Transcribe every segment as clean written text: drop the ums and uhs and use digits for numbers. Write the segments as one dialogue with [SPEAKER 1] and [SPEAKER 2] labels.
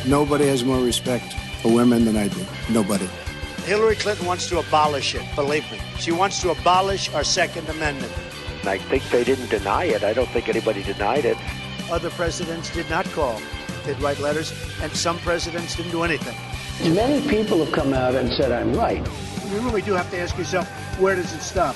[SPEAKER 1] Nobody has more respect for women than I do. Nobody.
[SPEAKER 2] Hillary Clinton wants to abolish it, believe me. She wants to abolish our Second Amendment.
[SPEAKER 3] I think they didn't deny it. I don't think anybody denied it.
[SPEAKER 2] Other presidents did not call. They'd write letters, and some presidents didn't do anything.
[SPEAKER 4] Many people have come out and said I'm right.
[SPEAKER 2] You really do have to ask yourself, where does it stop?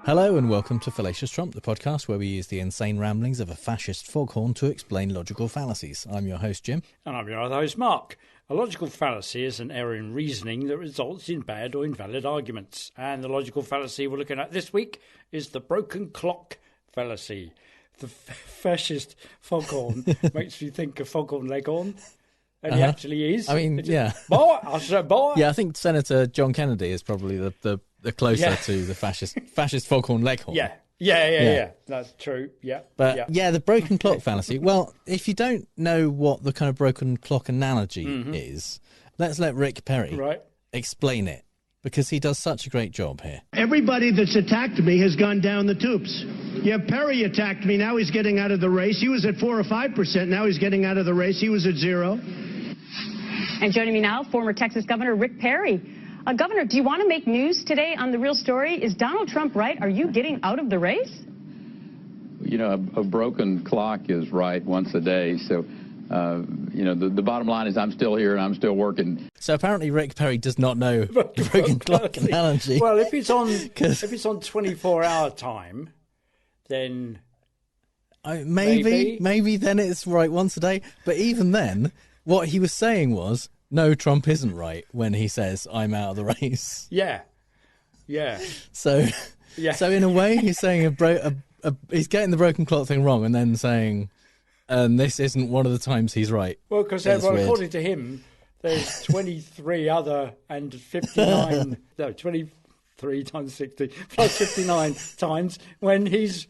[SPEAKER 5] Hello and welcome to Fallacious Trump, the podcast where we use the insane ramblings of a fascist foghorn to explain logical fallacies. I'm your host, Jim.
[SPEAKER 6] And I'm your other host, Mark. A logical fallacy is an error in reasoning that results in bad or invalid arguments. And the logical fallacy we're looking at this week is the Broken Clock Fallacy. The fascist foghorn makes me think of Foghorn Leghorn. And he actually is.
[SPEAKER 5] I mean, yeah.
[SPEAKER 6] Boy, I said boy.
[SPEAKER 5] Yeah, I think Senator John Kennedy is probably the closer to the fascist foghorn leghorn.
[SPEAKER 6] Yeah. That's true. Yeah.
[SPEAKER 5] But the broken clock fallacy. Well, if you don't know what the kind of broken clock analogy is, let's let Rick Perry explain it, because he does such a great job here.
[SPEAKER 4] Everybody that's attacked me has gone down the tubes. Yeah, Perry attacked me. Now he's getting out of the race. He was at 4 or 5%. Now he's getting out of the race. He was at 0.
[SPEAKER 7] And joining me now, former Texas Governor Rick Perry. Governor, do you want to make news today on The Real Story? Is Donald Trump right? Are you getting out of the race?
[SPEAKER 8] You know, a broken clock is right once a day. So, the bottom line is I'm still here and I'm still working.
[SPEAKER 5] So apparently Rick Perry does not know the broken clock analogy.
[SPEAKER 6] Well, if it's on 24-hour time, then
[SPEAKER 5] maybe then it's right once a day. But even then, what he was saying was, no, Trump isn't right when he says I'm out of the race.
[SPEAKER 6] Yeah.
[SPEAKER 5] So in a way, he's saying he's getting the broken clock thing wrong, and then saying, and this isn't one of the times he's right.
[SPEAKER 6] Well, because according to him, there's 23 other and 59. No, 23 times 60 plus 59 times when he's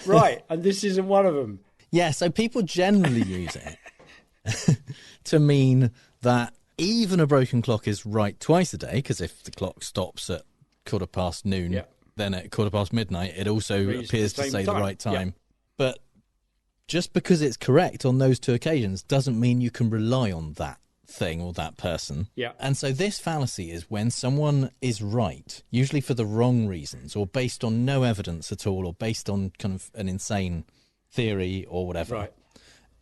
[SPEAKER 6] right, and this isn't one of them.
[SPEAKER 5] Yeah. So people generally use it to mean that even a broken clock is right twice a day, because if the clock stops at 12:15 noon, then at 12:15 midnight, it also appears to say the right time. Yeah. But just because it's correct on those two occasions doesn't mean you can rely on that thing or that person.
[SPEAKER 6] Yeah.
[SPEAKER 5] And so this fallacy is when someone is right, usually for the wrong reasons, or based on no evidence at all, or based on kind of an insane theory or whatever.
[SPEAKER 6] Right.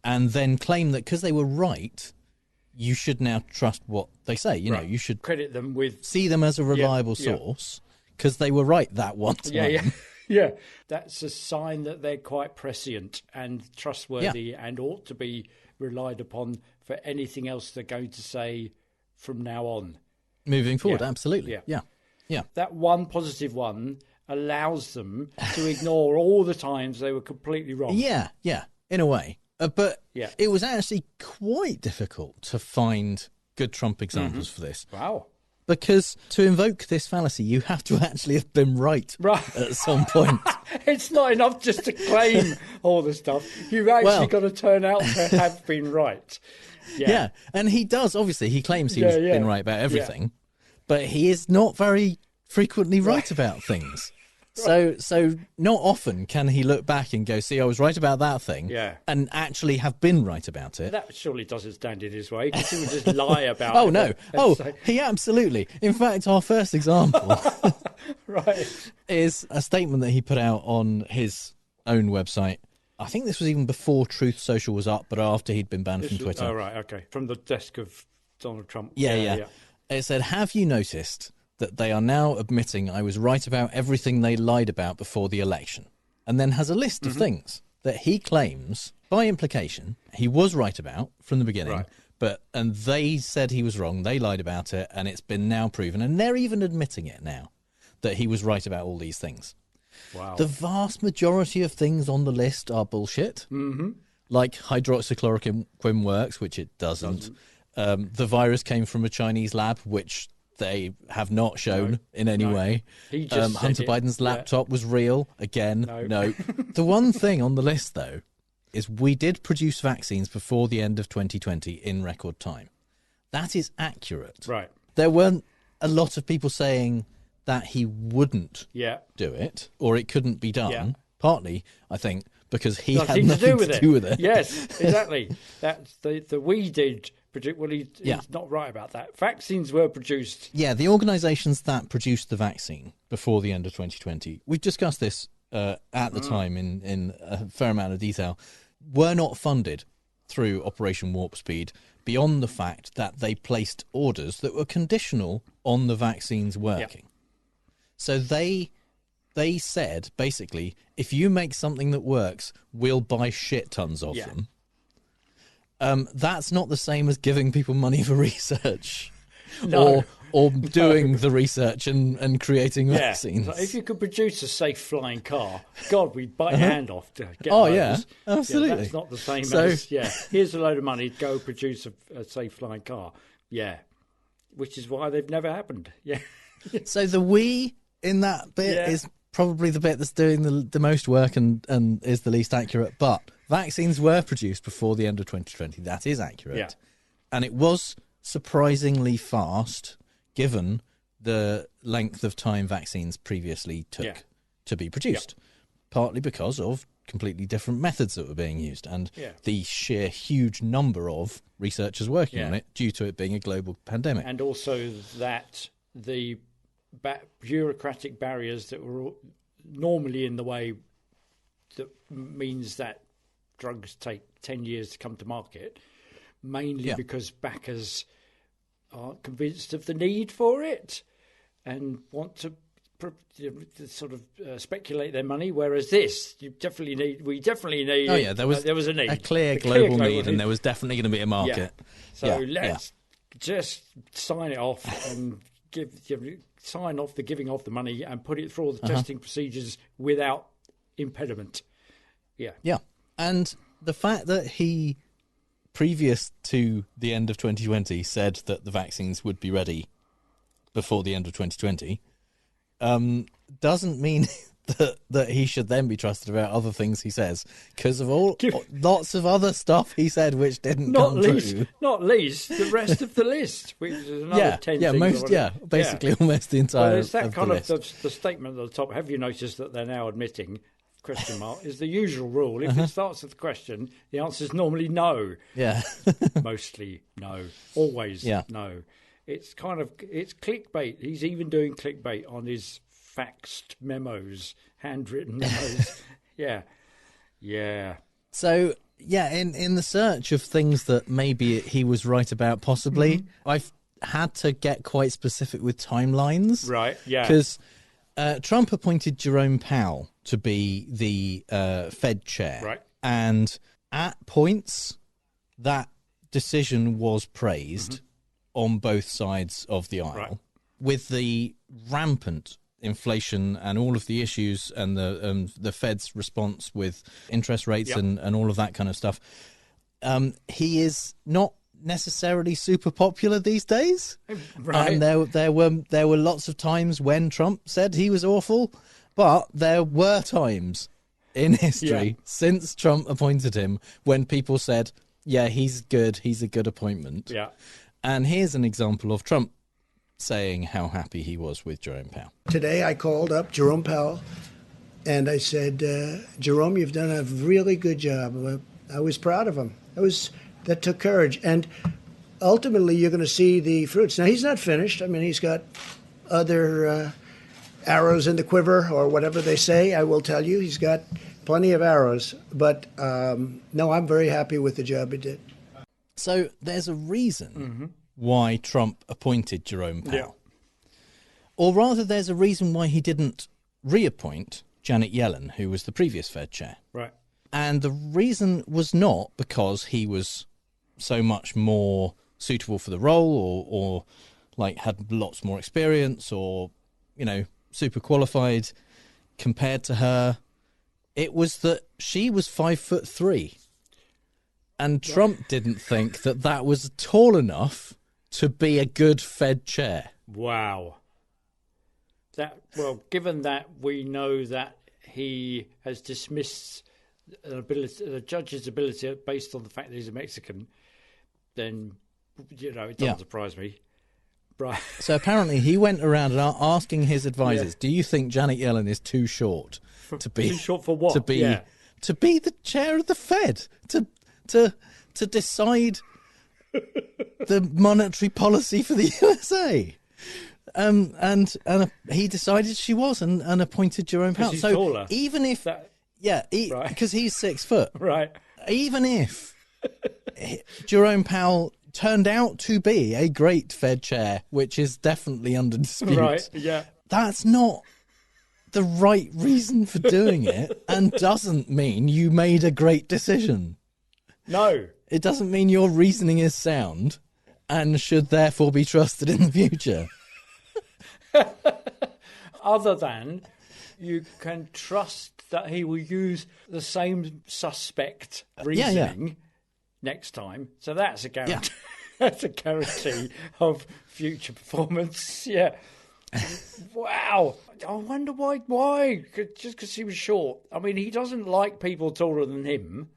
[SPEAKER 5] And then claim that because they were right, you should now trust what they say. You know, you should
[SPEAKER 6] credit them with,
[SPEAKER 5] see them as a reliable source because they were right that one time.
[SPEAKER 6] Yeah. That's a sign that they're quite prescient and trustworthy and ought to be relied upon for anything else they're going to say from now on.
[SPEAKER 5] Moving forward, absolutely. Yeah. That
[SPEAKER 6] one positive one allows them to ignore all the times they were completely wrong.
[SPEAKER 5] Yeah, in a way. But it was actually quite difficult to find good Trump examples for this.
[SPEAKER 6] Wow.
[SPEAKER 5] Because to invoke this fallacy, you have to actually have been right at some point.
[SPEAKER 6] It's not enough just to claim all the stuff. You've actually got to turn out to have been right.
[SPEAKER 5] Yeah. And he does, obviously. He claims he's been right about everything. But he is not very frequently right about things. So not often can he look back and go, see, I was right about that thing, and actually have been right about it.
[SPEAKER 6] That surely doesn't stand in his way, because he would just lie about it.
[SPEAKER 5] Oh, no. He absolutely. In fact, our first example is a statement that he put out on his own website. I think this was even before Truth Social was up, but after he'd been banned from Twitter.
[SPEAKER 6] Oh, right, okay. From the desk of Donald Trump.
[SPEAKER 5] Yeah. It said, have you noticed that they are now admitting I was right about everything they lied about before the election, and then has a list of things that he claims, by implication, he was right about from the beginning, and they said he was wrong, they lied about it, and it's been now proven, and they're even admitting it now, that he was right about all these things.
[SPEAKER 6] Wow.
[SPEAKER 5] The vast majority of things on the list are bullshit, like hydroxychloroquine works, which it doesn't. The virus came from a Chinese lab, which they have not shown in any way.
[SPEAKER 6] He just
[SPEAKER 5] Hunter Biden's laptop was real. Again, no. The one thing on the list, though, is we did produce vaccines before the end of 2020 in record time. That is accurate.
[SPEAKER 6] Right.
[SPEAKER 5] There weren't a lot of people saying that he wouldn't do it, or it couldn't be done. Partly, I think, because he had
[SPEAKER 6] nothing
[SPEAKER 5] nothing
[SPEAKER 6] to
[SPEAKER 5] do with it.
[SPEAKER 6] Yes, exactly. That's the we did. Well, he's not right about that. Vaccines were produced.
[SPEAKER 5] Yeah, the organisations that produced the vaccine before the end of 2020, we've discussed this at the time in a fair amount of detail, were not funded through Operation Warp Speed beyond the fact that they placed orders that were conditional on the vaccines working. Yep. So they said, basically, if you make something that works, we'll buy shit tons of them. That's not the same as giving people money for research.
[SPEAKER 6] No.
[SPEAKER 5] Or doing the research and creating vaccines.
[SPEAKER 6] So if you could produce a safe flying car, God, we'd bite your hand off to get those.
[SPEAKER 5] Yeah, absolutely.
[SPEAKER 6] Yeah, that's not the same as, here's a load of money, go produce a safe flying car. Yeah, which is why they've never happened. Yeah.
[SPEAKER 5] So the we in that bit is probably the bit that's doing the most work and is the least accurate, but vaccines were produced before the end of 2020. That is accurate.
[SPEAKER 6] Yeah.
[SPEAKER 5] And it was surprisingly fast, given the length of time vaccines previously took to be produced, partly because of completely different methods that were being used and the sheer huge number of researchers working on it due to it being a global pandemic.
[SPEAKER 6] And also that the bureaucratic barriers that were normally in the way that means that drugs take 10 years to come to market, mainly because backers aren't convinced of the need for it and want to sort of speculate their money, whereas this we definitely need there was a need,
[SPEAKER 5] a clear global need, and there was definitely going to be a market.
[SPEAKER 6] So let's just sign it off and sign off the giving off the money and put it through all the testing procedures without impediment.
[SPEAKER 5] And the fact that he, previous to the end of 2020, said that the vaccines would be ready before the end of 2020 doesn't mean that he should then be trusted about other things he says, because of lots of other stuff he said which didn't come true.
[SPEAKER 6] Not least the rest of the list, which is another 10 things.
[SPEAKER 5] Basically almost the entire.
[SPEAKER 6] Well, there's that
[SPEAKER 5] of
[SPEAKER 6] kind
[SPEAKER 5] the
[SPEAKER 6] of the statement at the top. Have you noticed that they're now admitting? ? Is the usual rule. If it starts with the question, the answer is normally no.
[SPEAKER 5] Yeah.
[SPEAKER 6] Mostly no. Always no. It's it's clickbait. He's even doing clickbait on his faxed memos, handwritten memos. Yeah.
[SPEAKER 5] So, in the search of things that maybe he was right about, possibly, I've had to get quite specific with timelines.
[SPEAKER 6] Right, yeah.
[SPEAKER 5] Because Trump appointed Jerome Powell to be the Fed chair.
[SPEAKER 6] Right.
[SPEAKER 5] And at points, that decision was praised on both sides of the aisle.
[SPEAKER 6] Right.
[SPEAKER 5] With the rampant inflation and all of the issues and the Fed's response with interest rates and all of that kind of stuff, he is not necessarily super popular these days.
[SPEAKER 6] Right.
[SPEAKER 5] And there were lots of times when Trump said he was awful, but there were times in history since Trump appointed him when people said, he's good, he's a good appointment.
[SPEAKER 6] Yeah.
[SPEAKER 5] And here's an example of Trump saying how happy he was with Jerome Powell.
[SPEAKER 1] Today I called up Jerome Powell and I said, Jerome, you've done a really good job. I was proud of him. That took courage. And ultimately you're going to see the fruits. Now, he's not finished. I mean, he's got other arrows in the quiver, or whatever they say. I will tell you, he's got plenty of arrows. But no, I'm very happy with the job he did.
[SPEAKER 5] So there's a reason why Trump appointed Jerome Powell.
[SPEAKER 6] Yeah.
[SPEAKER 5] Or rather, there's a reason why he didn't reappoint Janet Yellen, who was the previous Fed chair.
[SPEAKER 6] Right.
[SPEAKER 5] And the reason was not because he was so much more suitable for the role or like had lots more experience or, super qualified compared to her. It was that she was 5'3". And Trump didn't think that was tall enough to be a good Fed chair.
[SPEAKER 6] Wow. Given that we know that he has dismissed the judge's ability based on the fact that he's a Mexican, then it doesn't surprise me. Right.
[SPEAKER 5] So apparently he went around and asking his advisors, "Do you think Janet Yellen is too short to be
[SPEAKER 6] too short for what?
[SPEAKER 5] To be to be the chair of the Fed, to decide the monetary policy for the USA. And he decided she was and appointed Jerome Powell.
[SPEAKER 6] He's
[SPEAKER 5] so
[SPEAKER 6] taller.
[SPEAKER 5] even if,
[SPEAKER 6] Right.
[SPEAKER 5] because he's 6 foot,
[SPEAKER 6] Right.
[SPEAKER 5] even if Jerome Powell turned out to be a great Fed chair, which is definitely under dispute,
[SPEAKER 6] Right. Yeah.
[SPEAKER 5] that's not the right reason for doing it, and doesn't mean you made a great decision.
[SPEAKER 6] No.
[SPEAKER 5] It doesn't mean your reasoning is sound and should therefore be trusted in the future.
[SPEAKER 6] Other than you can trust that he will use the same suspect reasoning next time. So that's a guarantee.
[SPEAKER 5] Yeah.
[SPEAKER 6] That's a guarantee of future performance. Yeah. Wow. I wonder why. Why? Just because he was short. I mean, he doesn't like people taller than him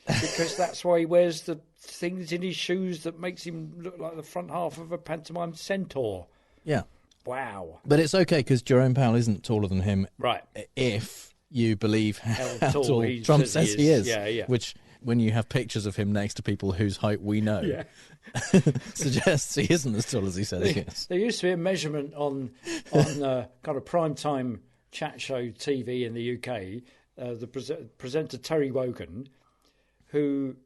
[SPEAKER 6] because that's why he wears the things in his shoes that makes him look like the front half of a pantomime centaur.
[SPEAKER 5] Yeah.
[SPEAKER 6] Wow.
[SPEAKER 5] But it's okay because Jerome Powell isn't taller than him.
[SPEAKER 6] Right.
[SPEAKER 5] If you believe how
[SPEAKER 6] tall
[SPEAKER 5] tall
[SPEAKER 6] he
[SPEAKER 5] Trump
[SPEAKER 6] says
[SPEAKER 5] says
[SPEAKER 6] he
[SPEAKER 5] he
[SPEAKER 6] is.
[SPEAKER 5] is.
[SPEAKER 6] Yeah, yeah.
[SPEAKER 5] Which, when you have pictures of him next to people whose height we know,
[SPEAKER 6] Yeah.
[SPEAKER 5] suggests he isn't as tall as he says he is.
[SPEAKER 6] There used to be a measurement on kind of primetime chat show TV in the UK. The presenter Terry Wogan, who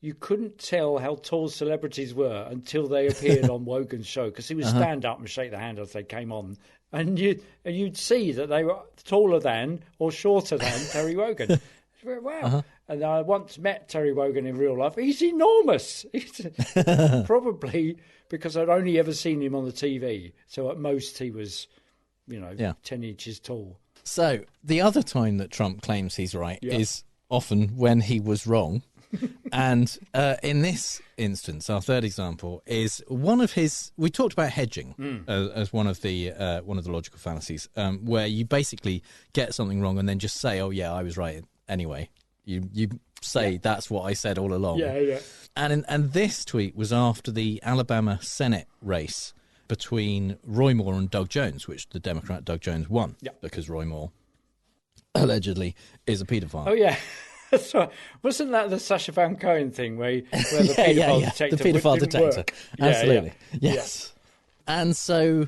[SPEAKER 6] you couldn't tell how tall celebrities were until they appeared on Wogan's show, because he would stand up and shake their hand as they came on, and you'd see that they were taller than or shorter than Terry Wogan. Wow. And I once met Terry Wogan in real life. He's enormous. He's probably because I'd only ever seen him on the TV. So at most he was, 10 inches tall.
[SPEAKER 5] So the other time that Trump claims he's right is often when he was wrong. And in this instance, our third example is one of his. We talked about hedging as one of the logical fallacies, where you basically get something wrong and then just say, "Oh yeah, I was right anyway." You say that's what I said all along.
[SPEAKER 6] Yeah.
[SPEAKER 5] And this tweet was after the Alabama Senate race between Roy Moore and Doug Jones, which the Democrat Doug Jones won because Roy Moore allegedly is a paedophile.
[SPEAKER 6] Oh yeah. So, wasn't that the Sacha Baron Cohen thing where the paedophile detector
[SPEAKER 5] the paedophile
[SPEAKER 6] didn't
[SPEAKER 5] detector.
[SPEAKER 6] work?
[SPEAKER 5] Absolutely. Yes. And so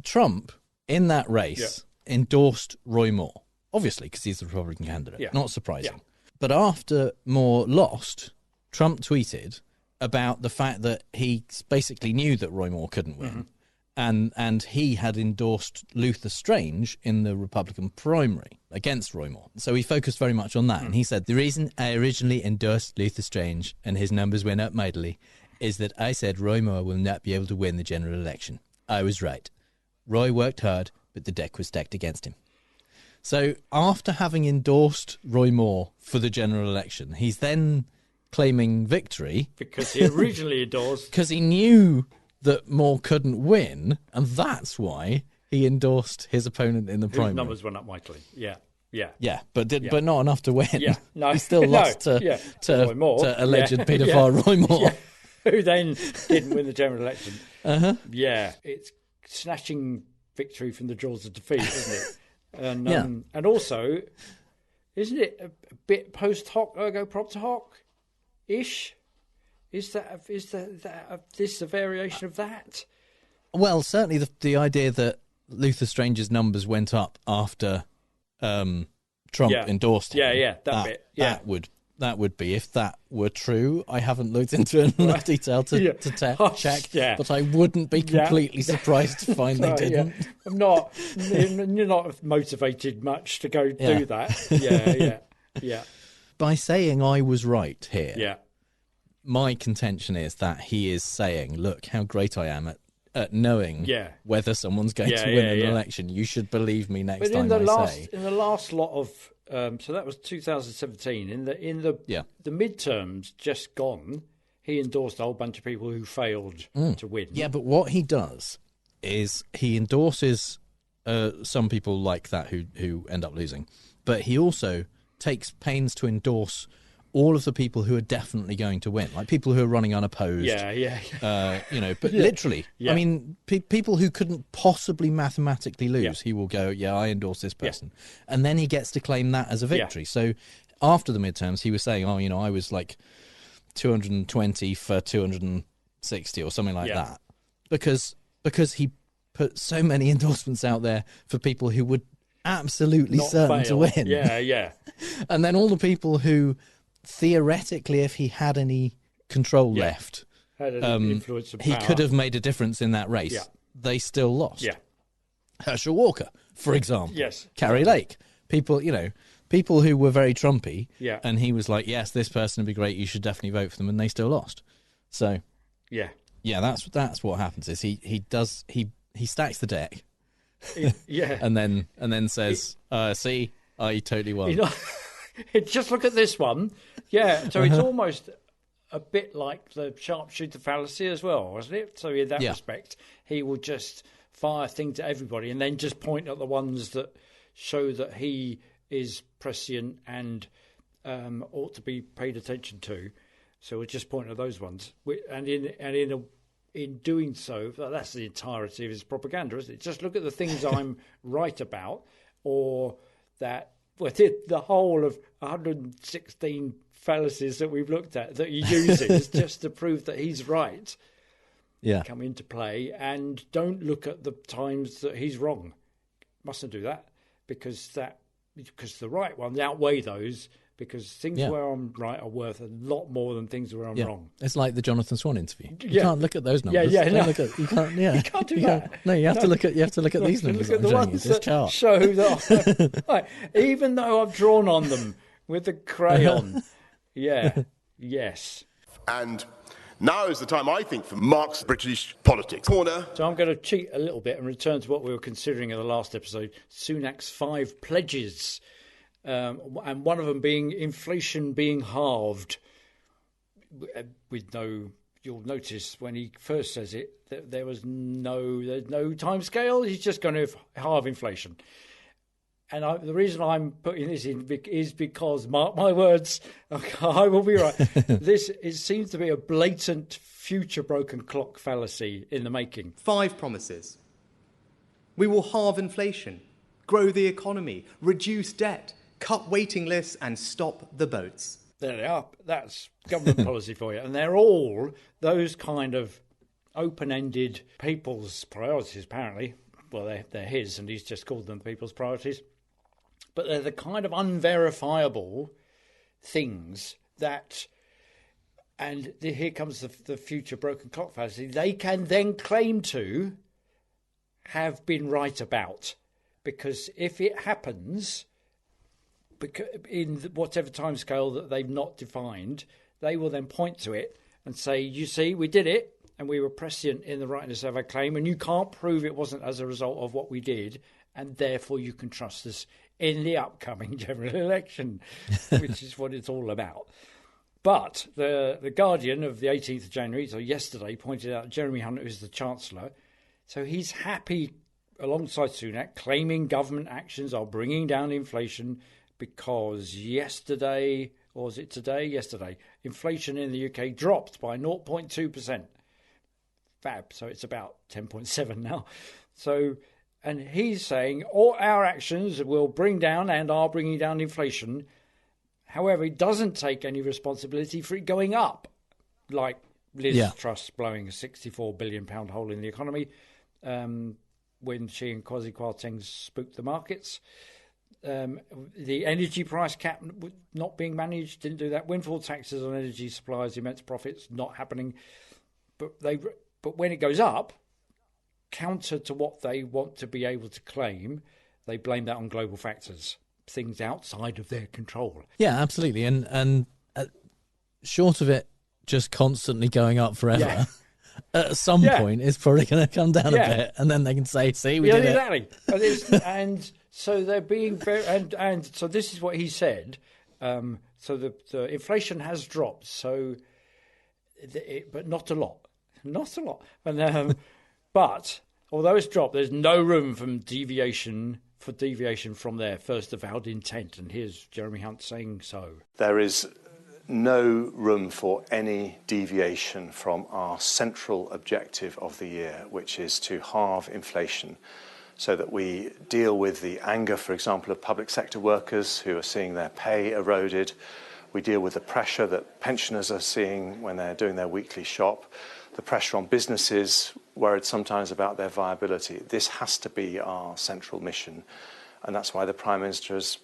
[SPEAKER 5] Trump, in that race, endorsed Roy Moore, obviously, because he's the Republican candidate.
[SPEAKER 6] Yeah.
[SPEAKER 5] Not surprising.
[SPEAKER 6] Yeah.
[SPEAKER 5] But after Moore lost, Trump tweeted about the fact that he basically knew that Roy Moore couldn't win. And he had endorsed Luther Strange in the Republican primary against Roy Moore. So he focused very much on that. And he said, the reason I originally endorsed Luther Strange and his numbers went up mightily is that I said Roy Moore will not be able to win the general election. I was right. Roy worked hard, but the deck was stacked against him. So after having endorsed Roy Moore for the general election, he's then claiming victory.
[SPEAKER 6] Because he originally endorsed.
[SPEAKER 5] Because he knew that Moore couldn't win, and that's why he endorsed his opponent in the primary.
[SPEAKER 6] His numbers went up mightily. Yeah.
[SPEAKER 5] But not enough to win.
[SPEAKER 6] Yeah, no,
[SPEAKER 5] he still lost to
[SPEAKER 6] Roy Moore.
[SPEAKER 5] to alleged paedophile Roy Moore,
[SPEAKER 6] who then didn't win the general election. Yeah, it's snatching victory from the jaws of defeat, isn't it? And also, isn't it a bit post hoc ergo propter hoc ish? Is this a variation of that?
[SPEAKER 5] Well, certainly the idea that Luther Strange's numbers went up after Trump endorsed him.
[SPEAKER 6] That bit. Yeah.
[SPEAKER 5] That would be, if that were true. I haven't looked into it in enough detail to check, but I wouldn't be completely surprised to find they didn't.
[SPEAKER 6] I'm not. You're not motivated much to go do that. Yeah.
[SPEAKER 5] By saying I was right here,
[SPEAKER 6] Yeah.
[SPEAKER 5] my contention is that he is saying, look how great I am at knowing whether someone's going to win an election. You should believe me next time I say.
[SPEAKER 6] In the last lot of so that was 2017. In the midterms just gone, he endorsed a whole bunch of people who failed to win.
[SPEAKER 5] Yeah, but what he does is he endorses some people like that who end up losing, but he also takes pains to endorse all of the people who are definitely going to win, like people who are running unopposed. But literally, I mean, people who couldn't possibly mathematically lose, he will go, I endorse this person. And then he gets to claim that as a victory. So after the midterms, he was saying, "Oh, I was like 220 for 260 or something like that," because he put so many endorsements out there for people who would absolutely
[SPEAKER 6] Not
[SPEAKER 5] certain
[SPEAKER 6] fail.
[SPEAKER 5] to win.
[SPEAKER 6] Yeah.
[SPEAKER 5] And then all the people who theoretically, if he had any control left,
[SPEAKER 6] had an influence of
[SPEAKER 5] he
[SPEAKER 6] power.
[SPEAKER 5] could have made a difference in that race.
[SPEAKER 6] Yeah.
[SPEAKER 5] They still lost.
[SPEAKER 6] Yeah.
[SPEAKER 5] Herschel Walker, for example.
[SPEAKER 6] Yes.
[SPEAKER 5] Carrie Lake. People who were very Trumpy.
[SPEAKER 6] Yeah.
[SPEAKER 5] And he was like, yes, this person would be great. You should definitely vote for them. And they still lost. So,
[SPEAKER 6] yeah,
[SPEAKER 5] that's what happens is he stacks the deck.
[SPEAKER 6] Yeah.
[SPEAKER 5] and then says, see, I totally won.
[SPEAKER 6] Just look at this one. Yeah. So it's almost a bit like the sharpshooter fallacy as well, wasn't it? So in that respect, he will just fire things at everybody and then just point at the ones that show that he is prescient and ought to be paid attention to. So we'll just point at those ones. And in doing so, that's the entirety of his propaganda, isn't it? Just look at the things I'm right about, or that the whole of 116 fallacies that we've looked at that he uses just to prove that he's right come into play, and don't look at the times that he's wrong. Mustn't do that because the right ones outweigh those, because things where I'm right are worth a lot more than things where I'm wrong.
[SPEAKER 5] It's like the Jonathan Swan interview. You can't look at those numbers.
[SPEAKER 6] You
[SPEAKER 5] can't. Yeah,
[SPEAKER 6] you can't do that.
[SPEAKER 5] No, you have to look at these numbers.
[SPEAKER 6] Look at the ones that
[SPEAKER 5] chart.
[SPEAKER 6] show that, right, even though I've drawn on them with a crayon. Yes.
[SPEAKER 9] And now is the time, I think, for Mark's British politics corner.
[SPEAKER 6] So I'm going to cheat a little bit and return to what we were considering in the last episode, Sunak's 5 pledges, and one of them being inflation being halved. You'll notice when he first says it that there's no time scale. He's just going to halve inflation. And the reason I'm putting this in is because, mark my words, I will be right. It seems to be a blatant future broken clock fallacy in the making.
[SPEAKER 10] 5 promises. We will halve inflation, grow the economy, reduce debt, cut waiting lists, and stop the boats.
[SPEAKER 6] There they are. That's government policy for you. And they're all those kind of open-ended people's priorities, apparently. Well, they're his, and he's just called them people's priorities. But they're the kind of unverifiable things that, and here comes the future broken clock fallacy, they can then claim to have been right about. Because if it happens in whatever timescale that they've not defined, they will then point to it and say, you see, we did it, and we were prescient in the rightness of our claim, and you can't prove it wasn't as a result of what we did, and therefore you can trust us in the upcoming general election, which is what it's all about. But the Guardian of the 18th of January, so yesterday, pointed out Jeremy Hunt, who's the Chancellor, so he's happy alongside Sunak, claiming government actions are bringing down inflation because yesterday, or was it today? Yesterday, inflation in the UK dropped by 0.2%. Fab, so it's about 10.7 now. So, and he's saying all our actions will bring down and are bringing down inflation. However, he doesn't take any responsibility for it going up, like Liz Truss blowing a £64 billion hole in the economy when she and Kwasi Kwarteng spooked the markets. The energy price cap not being managed, didn't do that. Windfall taxes on energy suppliers, immense profits, not happening. But when it goes up, counter to what they want to be able to claim, they blame that on global factors, things outside of their control.
[SPEAKER 5] Yeah, absolutely. And short of it just constantly going up forever, at some point it's probably going to come down a bit, and then they can say, see, we did
[SPEAKER 6] it. Exactly. And so they're being very... And so this is what he said. So the inflation has dropped, but not a lot. Not a lot. And, but although it's dropped, there's no room for deviation from their first avowed intent. And here's Jeremy Hunt saying so.
[SPEAKER 11] There is no room for any deviation from our central objective of the year, which is to halve inflation so that we deal with the anger, for example, of public sector workers who are seeing their pay eroded. We deal with the pressure that pensioners are seeing when they're doing their weekly shop, the pressure on businesses, worried sometimes about their viability. This has to be our central mission, and that's why the Prime Minister has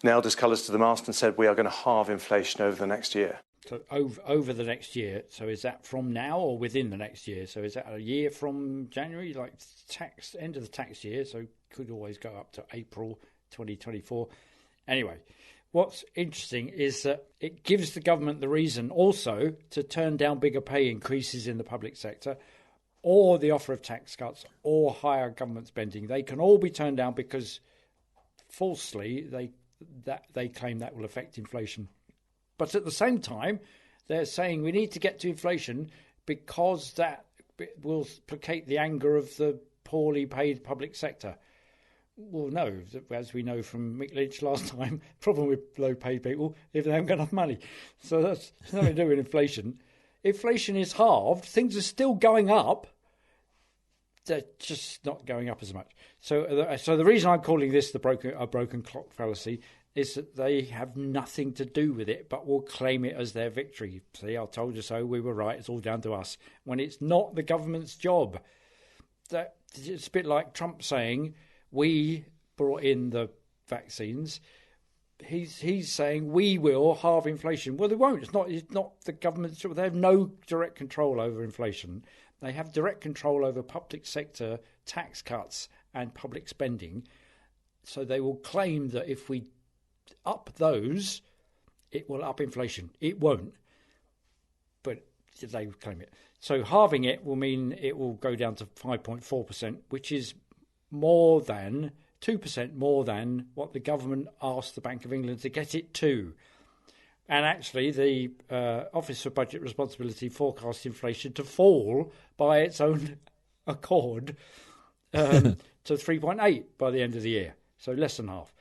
[SPEAKER 11] nailed his colours to the mast and said we are going to halve inflation over the next year.
[SPEAKER 6] So over the next year, so is that from now or within the next year? So is that a year from January, like end of the tax year, so could always go up to April 2024. Anyway, what's interesting is that it gives the government the reason also to turn down bigger pay increases in the public sector or the offer of tax cuts or higher government spending. They can all be turned down because falsely they claim that will affect inflation. But at the same time, they're saying we need to get to inflation because that will placate the anger of the poorly paid public sector. Well, no, as we know from Mick Lynch last time, problem with low-paid people if they haven't got enough money. So that's nothing to do with inflation. Inflation is halved. Things are still going up. They're just not going up as much. So the reason I'm calling this a broken clock fallacy is that they have nothing to do with it, but will claim it as their victory. See, I told you so, we were right, it's all down to us, when it's not the government's job. It's a bit like Trump saying, we brought in the vaccines. He's saying we will halve inflation. Well, they won't. It's not the government's job. They have no direct control over inflation. They have direct control over public sector tax cuts and public spending. So they will claim that if we up those, it will up inflation. It won't, but they claim it. So halving it will mean it will go down to 5.4%, which is more than 2% more than what the government asked the Bank of England to get it to. And actually, the Office for Budget Responsibility forecasts inflation to fall by its own accord to 3.8 by the end of the year, so less than half.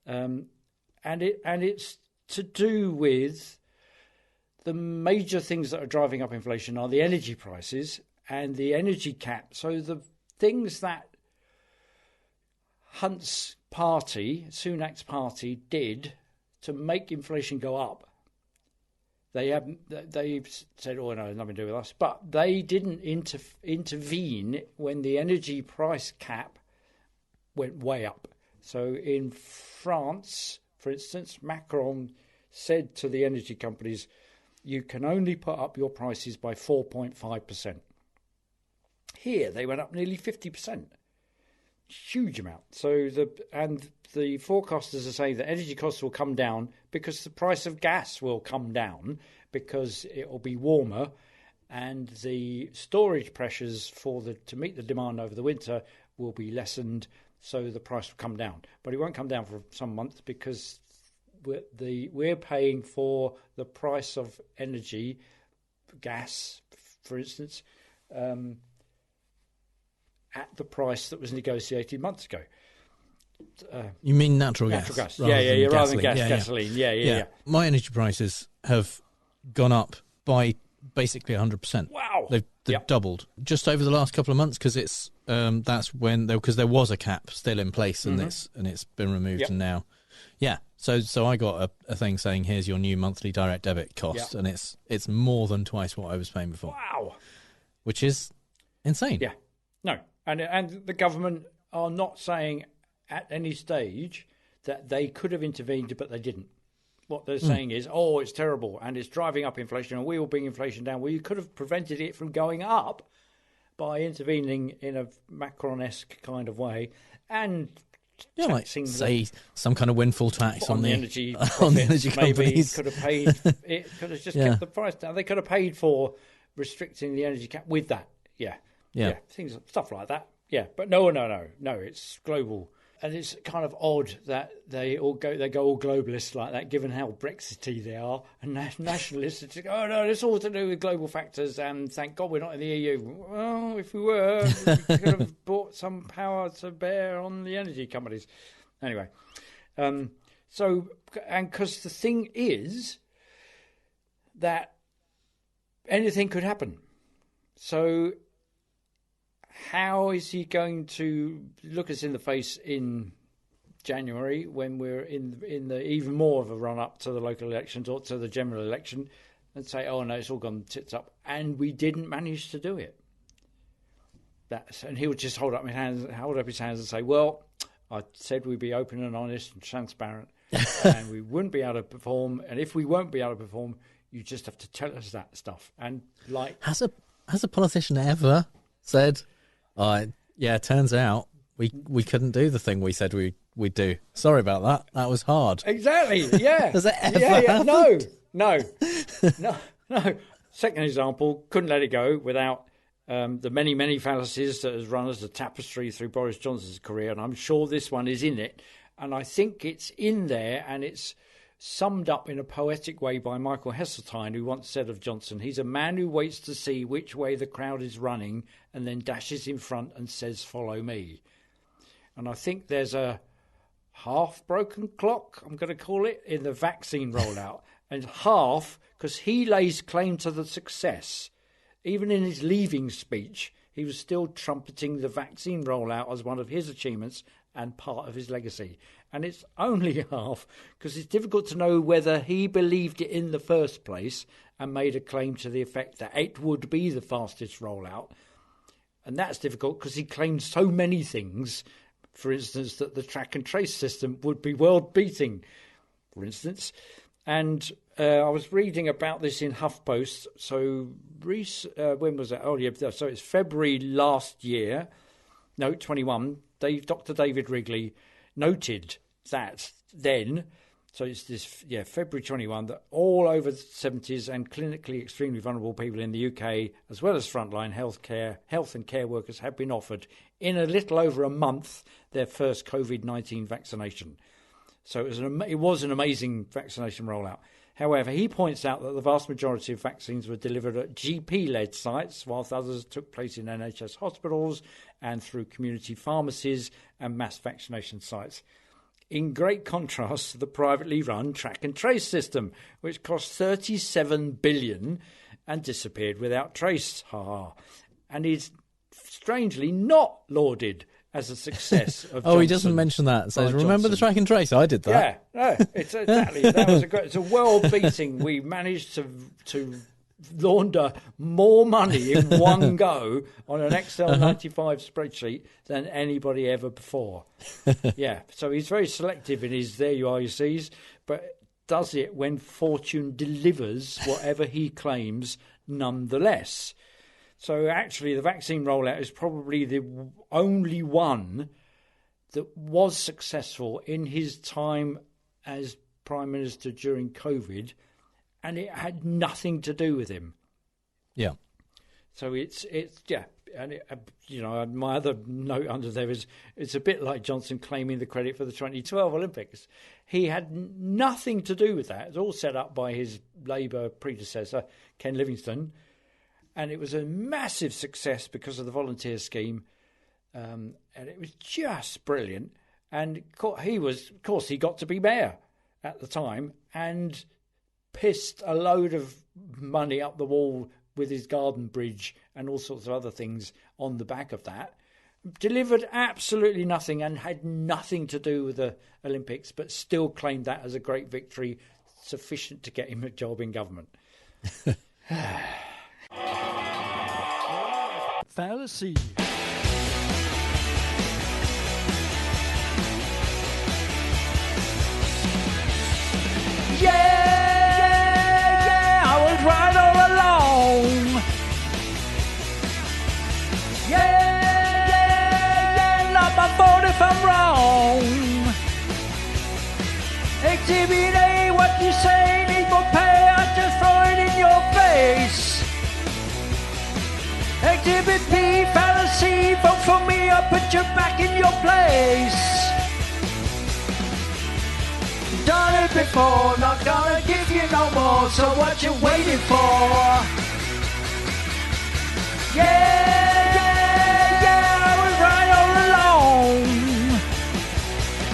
[SPEAKER 6] And it's to do with the major things that are driving up inflation are the energy prices and the energy cap. So the things that Hunt's party, Sunak's party, did to make inflation go up, they've said, oh no, nothing to do with us. But they didn't intervene when the energy price cap went way up. So in France, for instance, Macron said to the energy companies, you can only put up your prices by 4.5%. Here, they went up nearly 50%. Huge amount. So the forecasters are saying that energy costs will come down because the price of gas will come down because it will be warmer, and the storage pressures to meet the demand over the winter will be lessened, so the price will come down. But it won't come down for some months because we're paying for the price of energy, gas, for instance, at the price that was negotiated months ago.
[SPEAKER 5] You mean natural gas?
[SPEAKER 6] Natural gas.
[SPEAKER 5] Rather
[SPEAKER 6] Rather
[SPEAKER 5] than
[SPEAKER 6] than gasoline. Yeah.
[SPEAKER 5] My energy prices have gone up by basically 100%.
[SPEAKER 6] Wow.
[SPEAKER 5] They've doubled just over the last couple of months because it's that's when because there was a cap still in place and it's been removed and now. Yeah, so I got a thing saying here's your new monthly direct debit cost, and it's more than twice what I was paying before.
[SPEAKER 6] Wow,
[SPEAKER 5] which is insane.
[SPEAKER 6] Yeah, no, and the government are not saying at any stage that they could have intervened, but they didn't. What they're saying is, oh, it's terrible and it's driving up inflation, and we will bring inflation down. Well, you could have prevented it from going up by intervening in a Macron-esque kind of way and.
[SPEAKER 5] Yeah, like say some kind of windfall tax on the
[SPEAKER 6] energy profits,
[SPEAKER 5] on the energy companies.
[SPEAKER 6] Maybe could have paid. It could have just kept the price down. They could have paid for restricting the energy cap with that. Yeah, stuff like that. Yeah, but no. It's global, and it's kind of odd that they go all globalist like that, given how Brexity they are, and nationalists. It's like, oh no, it's all to do with global factors, and thank God we're not in the EU. Well, if we were, we could have brought some power to bear on the energy companies. Anyway, because the thing is that anything could happen. So how is he going to look us in the face in January when we're in the even more of a run-up to the local elections or to the general election and say, oh, no, it's all gone tits up, and we didn't manage to do it? And he would just hold up his hands and say, well, I said we'd be open and honest and transparent and we wouldn't be able to perform, and if we won't be able to perform, you just have to tell us that stuff. And like,
[SPEAKER 5] has a politician ever said, yeah, turns out we couldn't do the thing we said we'd do. Sorry about that. That was hard.
[SPEAKER 6] Exactly. Yeah.
[SPEAKER 5] Has it ever happened?
[SPEAKER 6] No. Second example, couldn't let it go without the many fallacies that has run as a tapestry through Boris Johnson's career, and I'm sure this one is in it. And I think it's in there, and it's summed up in a poetic way by Michael Heseltine, who once said of Johnson, he's a man who waits to see which way the crowd is running and then dashes in front and says, follow me. And I think there's a half-broken clock, I'm going to call it, in the vaccine rollout. And half, because he lays claim to the success. Even in his leaving speech, he was still trumpeting the vaccine rollout as one of his achievements and part of his legacy. And it's only half, because it's difficult to know whether he believed it in the first place and made a claim to the effect that it would be the fastest rollout. And that's difficult because he claimed so many things. For instance, that the track and trace system would be world-beating, for instance. And I was reading about this in HuffPost. So when was that? Oh, yeah. So it's February last year. No, 21. Dr. David Wrigley noted that then, so it's this, February 21, that all over the 70s and clinically extremely vulnerable people in the UK, as well as frontline health and care workers, have been offered in a little over a month their first COVID-19 vaccination. So it was an amazing vaccination rollout. However, he points out that the vast majority of vaccines were delivered at GP-led sites, whilst others took place in NHS hospitals and through community pharmacies and mass vaccination sites. In great contrast to the privately run track and trace system, which cost $37 billion and disappeared without trace. And is strangely not lauded as a success of Johnson.
[SPEAKER 5] He doesn't mention that. It says, remember the track and trace? I did that.
[SPEAKER 6] Yeah, no, it's exactly. That was it's a world beating. We managed to launder more money in one go on an Excel 95 spreadsheet than anybody ever before. Yeah, so he's very selective in his there you are, you sees, but does it when fortune delivers whatever he claims nonetheless. So actually the vaccine rollout is probably the only one that was successful in his time as Prime Minister during COVID, and it had nothing to do with him.
[SPEAKER 5] Yeah.
[SPEAKER 6] So it's and my other note under there is it's a bit like Johnson claiming the credit for the 2012 Olympics. He had nothing to do with that. It was all set up by his Labour predecessor, Ken Livingstone. And it was a massive success because of the volunteer scheme. And it was just brilliant. And of course, he got to be mayor at the time and pissed a load of money up the wall with his garden bridge and all sorts of other things on the back of that. Delivered absolutely nothing and had nothing to do with the Olympics, but still claimed that as a great victory, sufficient to get him a job in government.
[SPEAKER 12] Fallacy.
[SPEAKER 6] Yeah, I was right all along. Yeah, not my fault if I'm wrong. Exhibit A, what you say needs more pay, I just throw it in your face. Exhibit B, fallacy, vote for me, I'll put you back in your place. Done it before, not gonna give you no more, so what you waiting for? Yeah, I was right all along.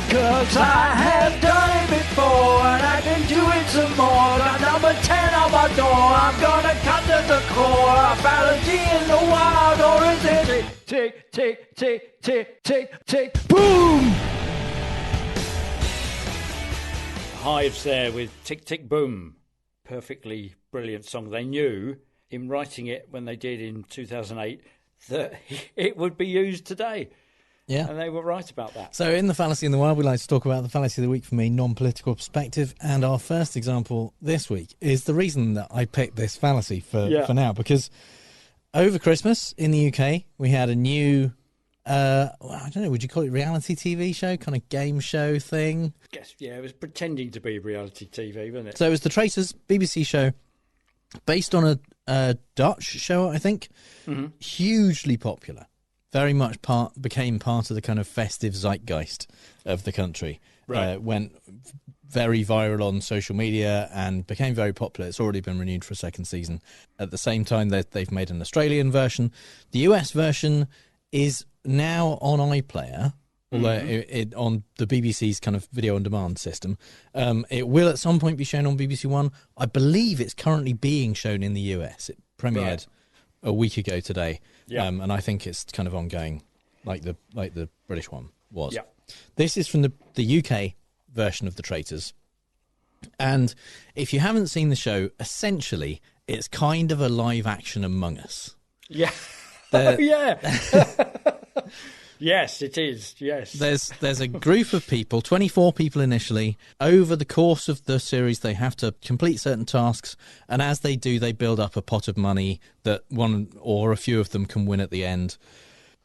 [SPEAKER 6] 'Cause I have done it before, and I can do it some more. Got number 10 on my door, I'm gonna cut to the core. A fallacy in the wild, or is Tick, tick, tick, tick, tick, tick, tick, boom! Hives there with Tick, Tick, Boom. Perfectly brilliant song. They knew in writing it when they did in 2008 that it would be used today.
[SPEAKER 5] Yeah.
[SPEAKER 6] And they were right about that.
[SPEAKER 5] So in the Fallacy in the Wild, we like to talk about the Fallacy of the Week from a non-political perspective. And our first example this week is the reason that I picked this fallacy for now, because over Christmas in the UK, we had a new, I don't know, would you call it reality TV show, kind of game show thing?
[SPEAKER 6] Guess, yeah, it was pretending to be reality TV, wasn't it?
[SPEAKER 5] So it was The Traitors, BBC show, based on a Dutch show, I think. Mm-hmm. Hugely popular. Very much became part of the kind of festive zeitgeist of the country.
[SPEAKER 6] Right.
[SPEAKER 5] Went very viral on social media and became very popular. It's already been renewed for a second season. At the same time, they've made an Australian version. The US version is now on iPlayer, although it on the BBC's kind of video on demand system. It will at some point be shown on BBC One. I believe it's currently being shown in the US. It premiered a week ago today. Yeah. And I think it's kind of ongoing, like the British one was.
[SPEAKER 6] Yeah.
[SPEAKER 5] This is from the UK version of The Traitors. And if you haven't seen the show, essentially, it's kind of a live-action Among Us.
[SPEAKER 6] Yeah. Oh, yeah. Yes, it is. Yes.
[SPEAKER 5] There's a group of people, 24 people initially. Over the course of the series, they have to complete certain tasks, and as they do, they build up a pot of money that one or a few of them can win at the end.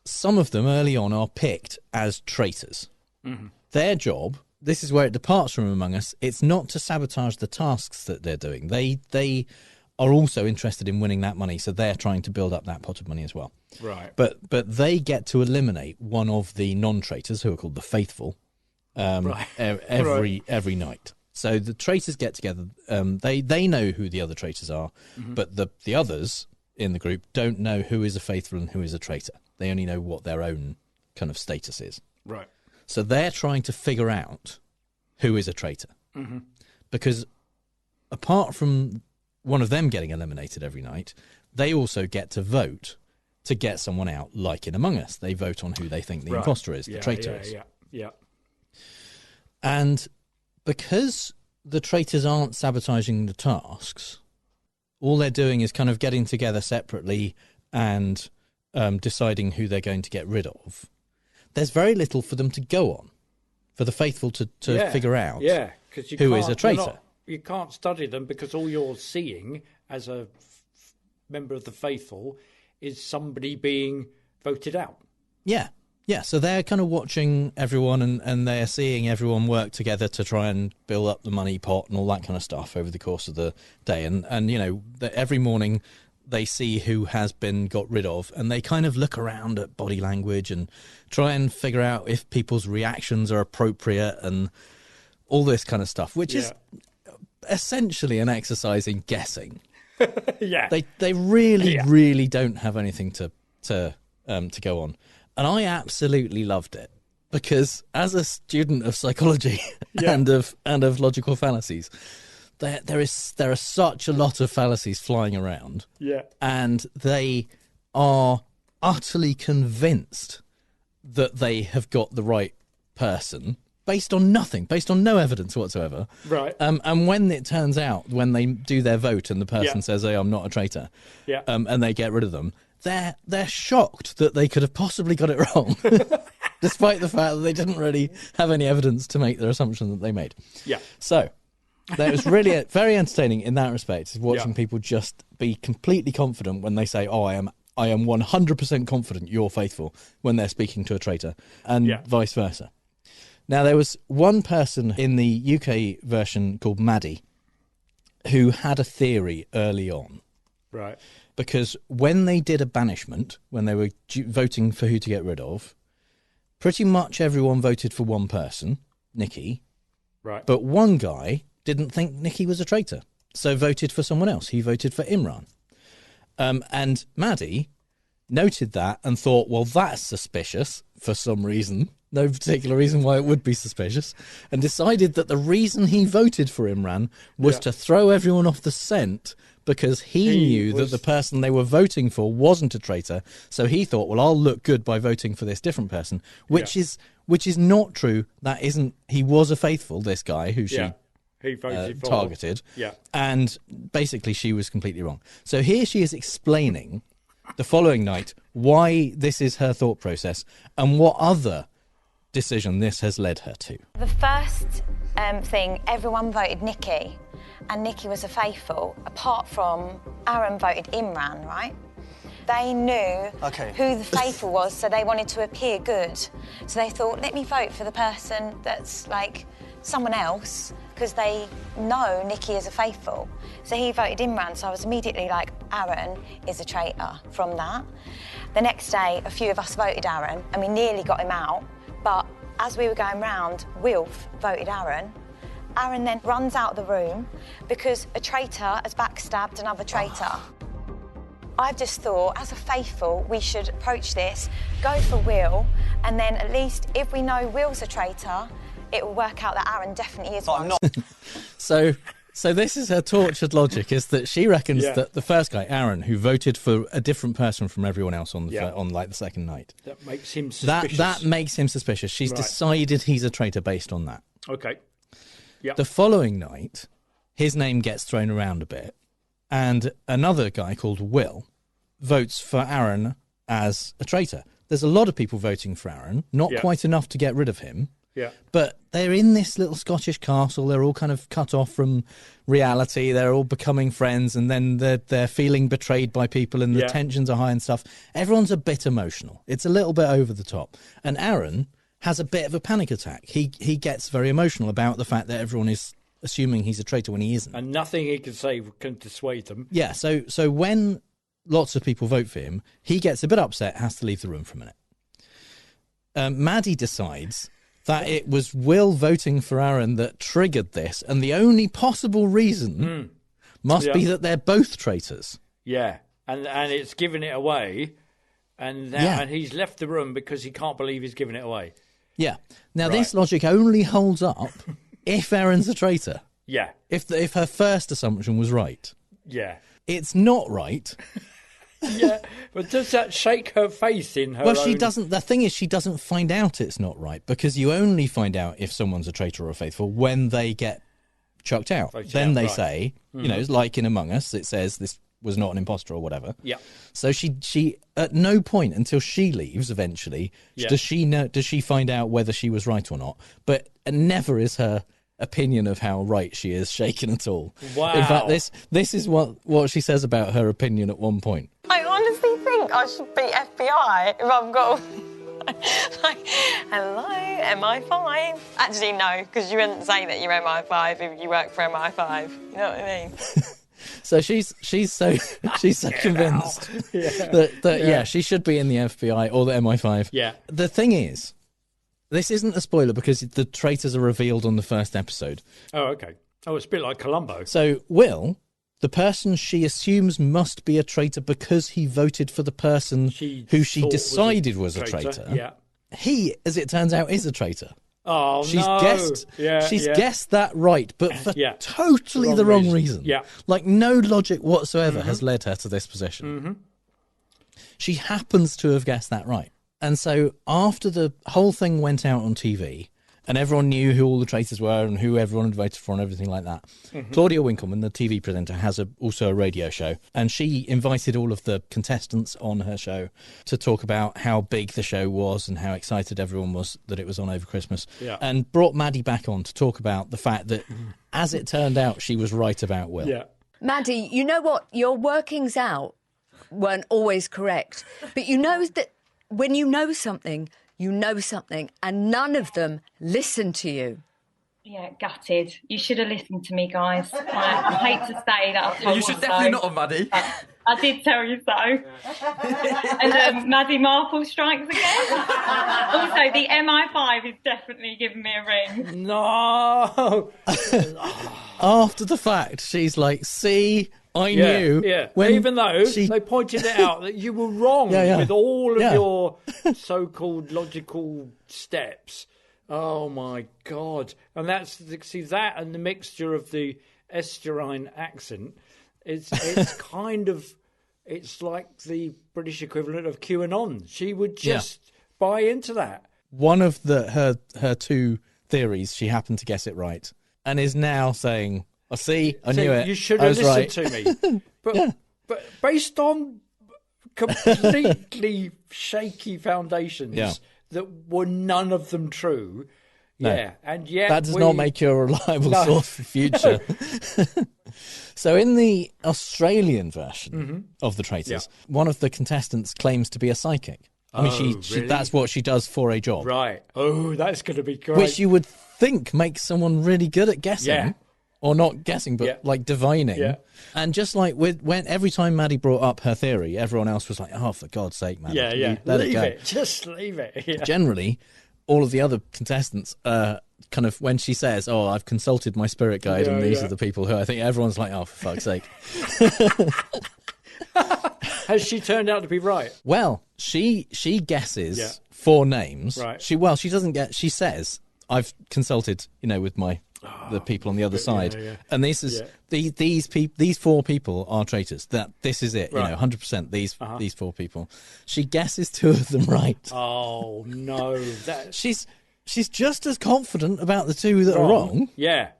[SPEAKER 5] Some of them early on are picked as traitors. Mm-hmm. Their job, this is where it departs from Among Us, it's not to sabotage the tasks that they're doing. They are also interested in winning that money, so they're trying to build up that pot of money as well.
[SPEAKER 6] Right.
[SPEAKER 5] But they get to eliminate one of the non-traitors, who are called the Faithful, every night. So the traitors get together. They know who the other traitors are, but the others in the group don't know who is a Faithful and who is a traitor. They only know what their own kind of status is.
[SPEAKER 6] Right.
[SPEAKER 5] So they're trying to figure out who is a traitor. Mm-hmm. Because apart from one of them getting eliminated every night, they also get to vote to get someone out, like in Among Us. They vote on who they think the imposter is, the traitor is.
[SPEAKER 6] Yeah.
[SPEAKER 5] And because the traitors aren't sabotaging the tasks, all they're doing is kind of getting together separately and deciding who they're going to get rid of. There's very little for them to go on, for the Faithful to figure out who is a traitor.
[SPEAKER 6] You can't study them because all you're seeing as a member of the Faithful is somebody being voted out.
[SPEAKER 5] Yeah. So they're kind of watching everyone and they're seeing everyone work together to try and build up the money pot and all that kind of stuff over the course of the day. And you know, every morning they see who has been got rid of, and they kind of look around at body language and try and figure out if people's reactions are appropriate and all this kind of stuff, which is essentially an exercise in guessing.
[SPEAKER 6] Yeah.
[SPEAKER 5] They really don't have anything to go on. And I absolutely loved it because as a student of psychology and of logical fallacies, there are such a lot of fallacies flying around.
[SPEAKER 6] Yeah.
[SPEAKER 5] And they are utterly convinced that they have got the right person based on nothing, based on no evidence whatsoever.
[SPEAKER 6] Right.
[SPEAKER 5] And when it turns out, when they do their vote and the person says, "Hey, I'm not a traitor," and they get rid of them, they're shocked that they could have possibly got it wrong, despite the fact that they didn't really have any evidence to make their assumption that they made.
[SPEAKER 6] Yeah.
[SPEAKER 5] So that was really very entertaining in that respect, is watching people just be completely confident when they say, "Oh, I am 100% confident you're Faithful," when they're speaking to a traitor, and vice versa. Now, there was one person in the UK version called Maddie who had a theory early on.
[SPEAKER 6] Right.
[SPEAKER 5] Because when they did a banishment, when they were voting for who to get rid of, pretty much everyone voted for one person, Nikki.
[SPEAKER 6] Right.
[SPEAKER 5] But one guy didn't think Nikki was a traitor, so voted for someone else. He voted for Imran. And Maddie noted that and thought, well, that's suspicious for some reason. No particular reason why it would be suspicious, and decided that the reason he voted for Imran was to throw everyone off the scent because he knew that the person they were voting for wasn't a traitor. So he thought, well, I'll look good by voting for this different person, which is not true. That isn't. He was a faithful, this guy who she
[SPEAKER 6] he voted for.
[SPEAKER 5] targeted.
[SPEAKER 6] Yeah.
[SPEAKER 5] And basically she was completely wrong. So here she is explaining the following night why this is her thought process and what other decision this has led her to.
[SPEAKER 12] The first thing, everyone voted Nikki, and Nikki was a faithful, apart from Aaron voted Imran, right? They knew who the faithful was, so they wanted to appear good. So they thought, let me vote for the person that's like someone else, because they know Nikki is a faithful. So he voted Imran, so I was immediately like, Aaron is a traitor from that. The next day, a few of us voted Aaron, and we nearly got him out, but as we were going round, Wilf voted Aaron. Aaron then runs out of the room because a traitor has backstabbed another traitor. I've just thought, as a faithful, we should approach this, go for Will, and then at least if we know Will's a traitor, it will work out that Aaron definitely is one.
[SPEAKER 5] So this is her tortured logic, is that she reckons that the first guy, Aaron, who voted for a different person from everyone else on the on like the second night,
[SPEAKER 6] that makes him suspicious.
[SPEAKER 5] That makes him suspicious. She's decided he's a traitor based on that.
[SPEAKER 6] Okay. Yeah.
[SPEAKER 5] The following night, his name gets thrown around a bit, and another guy called Will votes for Aaron as a traitor. There's a lot of people voting for Aaron, not quite enough to get rid of him.
[SPEAKER 6] Yeah.
[SPEAKER 5] But they're in this little Scottish castle. They're all kind of cut off from reality. They're all becoming friends, and then they're feeling betrayed by people, and the tensions are high and stuff. Everyone's a bit emotional. It's a little bit over the top. And Aaron has a bit of a panic attack. He gets very emotional about the fact that everyone is assuming he's a traitor when he isn't.
[SPEAKER 6] And nothing he can say can dissuade them.
[SPEAKER 5] Yeah, so when lots of people vote for him, he gets a bit upset, has to leave the room for a minute. Maddie decides that it was Will voting for Aaron that triggered this, and the only possible reason must be that they're both traitors.
[SPEAKER 6] Yeah, and it's giving it away, and now, and he's left the room because he can't believe he's giving it away.
[SPEAKER 5] Yeah. Now, this logic only holds up if Aaron's a traitor.
[SPEAKER 6] Yeah.
[SPEAKER 5] If her first assumption was right.
[SPEAKER 6] Yeah.
[SPEAKER 5] It's not right.
[SPEAKER 6] Yeah, but does that shake her faith in her
[SPEAKER 5] Well, she
[SPEAKER 6] own...
[SPEAKER 5] doesn't. The thing is, she doesn't find out it's not right, because you only find out if someone's a traitor or a faithful when they get chucked out. Then they say, you know, like in Among Us, it says this was not an imposter or whatever.
[SPEAKER 6] Yeah.
[SPEAKER 5] So she at no point until she leaves eventually does she find out whether she was right or not. But never is her opinion of how right she is shaken at all.
[SPEAKER 6] Wow.
[SPEAKER 5] In fact, this is what she says about her opinion at one point.
[SPEAKER 12] I honestly think I should be FBI if I've got like, hello, MI5. Actually, no, because you wouldn't say that you're MI5 if you work for MI5. You know what I mean?
[SPEAKER 5] So she's so convinced that she should be in the FBI or the MI5.
[SPEAKER 6] Yeah.
[SPEAKER 5] The thing is, this isn't a spoiler because the traitors are revealed on the first episode.
[SPEAKER 6] Oh, okay. Oh, it's a bit like Columbo.
[SPEAKER 5] So Will, the person she assumes must be a traitor because he voted for the person who she decided was a traitor.
[SPEAKER 6] Yeah.
[SPEAKER 5] He, as it turns out, is a traitor.
[SPEAKER 6] Oh,
[SPEAKER 5] she's
[SPEAKER 6] no.
[SPEAKER 5] She's guessed that right, but for totally the wrong reason.
[SPEAKER 6] Yeah.
[SPEAKER 5] Like, no logic whatsoever has led her to this position.
[SPEAKER 6] Mm-hmm.
[SPEAKER 5] She happens to have guessed that right. And so after the whole thing went out on TV and everyone knew who all the traitors were and who everyone had voted for and everything like that, Claudia Winkleman, the TV presenter, has also a radio show, and she invited all of the contestants on her show to talk about how big the show was and how excited everyone was that it was on over Christmas, and brought Maddie back on to talk about the fact that, as it turned out, she was right about Will.
[SPEAKER 6] Yeah.
[SPEAKER 13] Maddie, you know what? Your workings out weren't always correct, but you know that when you know something, and none of them listen to you.
[SPEAKER 14] Yeah, gutted. You should have listened to me, guys. I hate to say that I've told
[SPEAKER 10] you should definitely not have, Maddie.
[SPEAKER 14] I did tell you so. And Maddie Marple strikes again. Also, the MI5 is definitely giving me a ring.
[SPEAKER 6] No!
[SPEAKER 5] After the fact, she's like, see... I knew.
[SPEAKER 6] Yeah.
[SPEAKER 5] When
[SPEAKER 6] even though they pointed it out that you were wrong with all of your so-called logical steps. Oh my God! And that's that and the mixture of the estuarine accent It's kind of, it's like the British equivalent of QAnon. She would just buy into that.
[SPEAKER 5] One of her two theories, she happened to guess it right, and is now saying, "I knew it.
[SPEAKER 6] You should
[SPEAKER 5] I
[SPEAKER 6] have
[SPEAKER 5] was
[SPEAKER 6] listened
[SPEAKER 5] right."
[SPEAKER 6] to me. But based on completely shaky foundations that were none of them true.
[SPEAKER 5] No.
[SPEAKER 6] Yeah, and yet
[SPEAKER 5] that does not make you a reliable source for future. So in the Australian version of The Traitors, one of the contestants claims to be a psychic. I mean, she that's what she does for a job.
[SPEAKER 6] Right. Oh, that's going to be great.
[SPEAKER 5] Which you would think makes someone really good at guessing.
[SPEAKER 6] Yeah.
[SPEAKER 5] Or not guessing, but like divining. Yeah. And just like when every time Maddie brought up her theory, everyone else was like, "Oh, for God's sake, Maddie, let
[SPEAKER 6] leave
[SPEAKER 5] it go."
[SPEAKER 6] it. Just leave it. Yeah.
[SPEAKER 5] Generally, all of the other contestants kind of, when she says, "Oh, I've consulted my spirit guide, and these are the people who," I think everyone's like, "Oh, for fuck's sake."
[SPEAKER 6] Has she turned out to be right?
[SPEAKER 5] Well, she guesses 4 names.
[SPEAKER 6] Right.
[SPEAKER 5] She doesn't get. She says, "I've consulted, with the people on the other side," and this is these 4 people are traitors. That this is it. 100%. These 4 people. She guesses 2 of them right.
[SPEAKER 6] Oh no!
[SPEAKER 5] She's just as confident about the 2 that are wrong.
[SPEAKER 6] Yeah.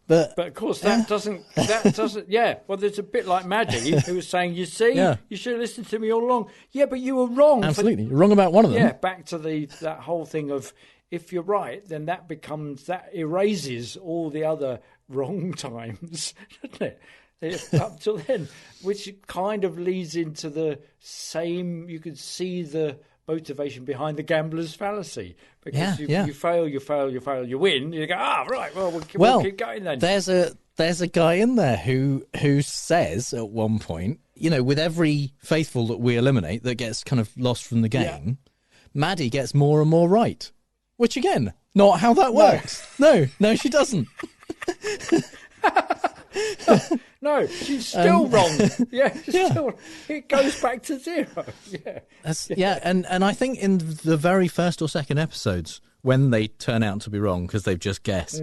[SPEAKER 6] But of course that doesn't. Yeah. Well, there's a bit like Maddie who was saying, "You see, you should have listened to me all along." Yeah, but you were wrong.
[SPEAKER 5] Absolutely, you're wrong about one of them.
[SPEAKER 6] Yeah. Back to that whole thing of, if you're right, then that erases all the other wrong times, doesn't it? Up till then, which kind of leads into the same. You could see the motivation behind the gambler's fallacy, because you fail, you win. You go, right, well, we'll keep going then.
[SPEAKER 5] There's a guy in there who says at one point, with every faithful that we eliminate that gets kind of lost from the game, Maddie gets more and more right. Which, again, not how that works. No, she doesn't.
[SPEAKER 6] No, she's still wrong. It goes back to 0. Yeah.
[SPEAKER 5] And I think in the very first or second episodes, when they turn out to be wrong because they've just guessed,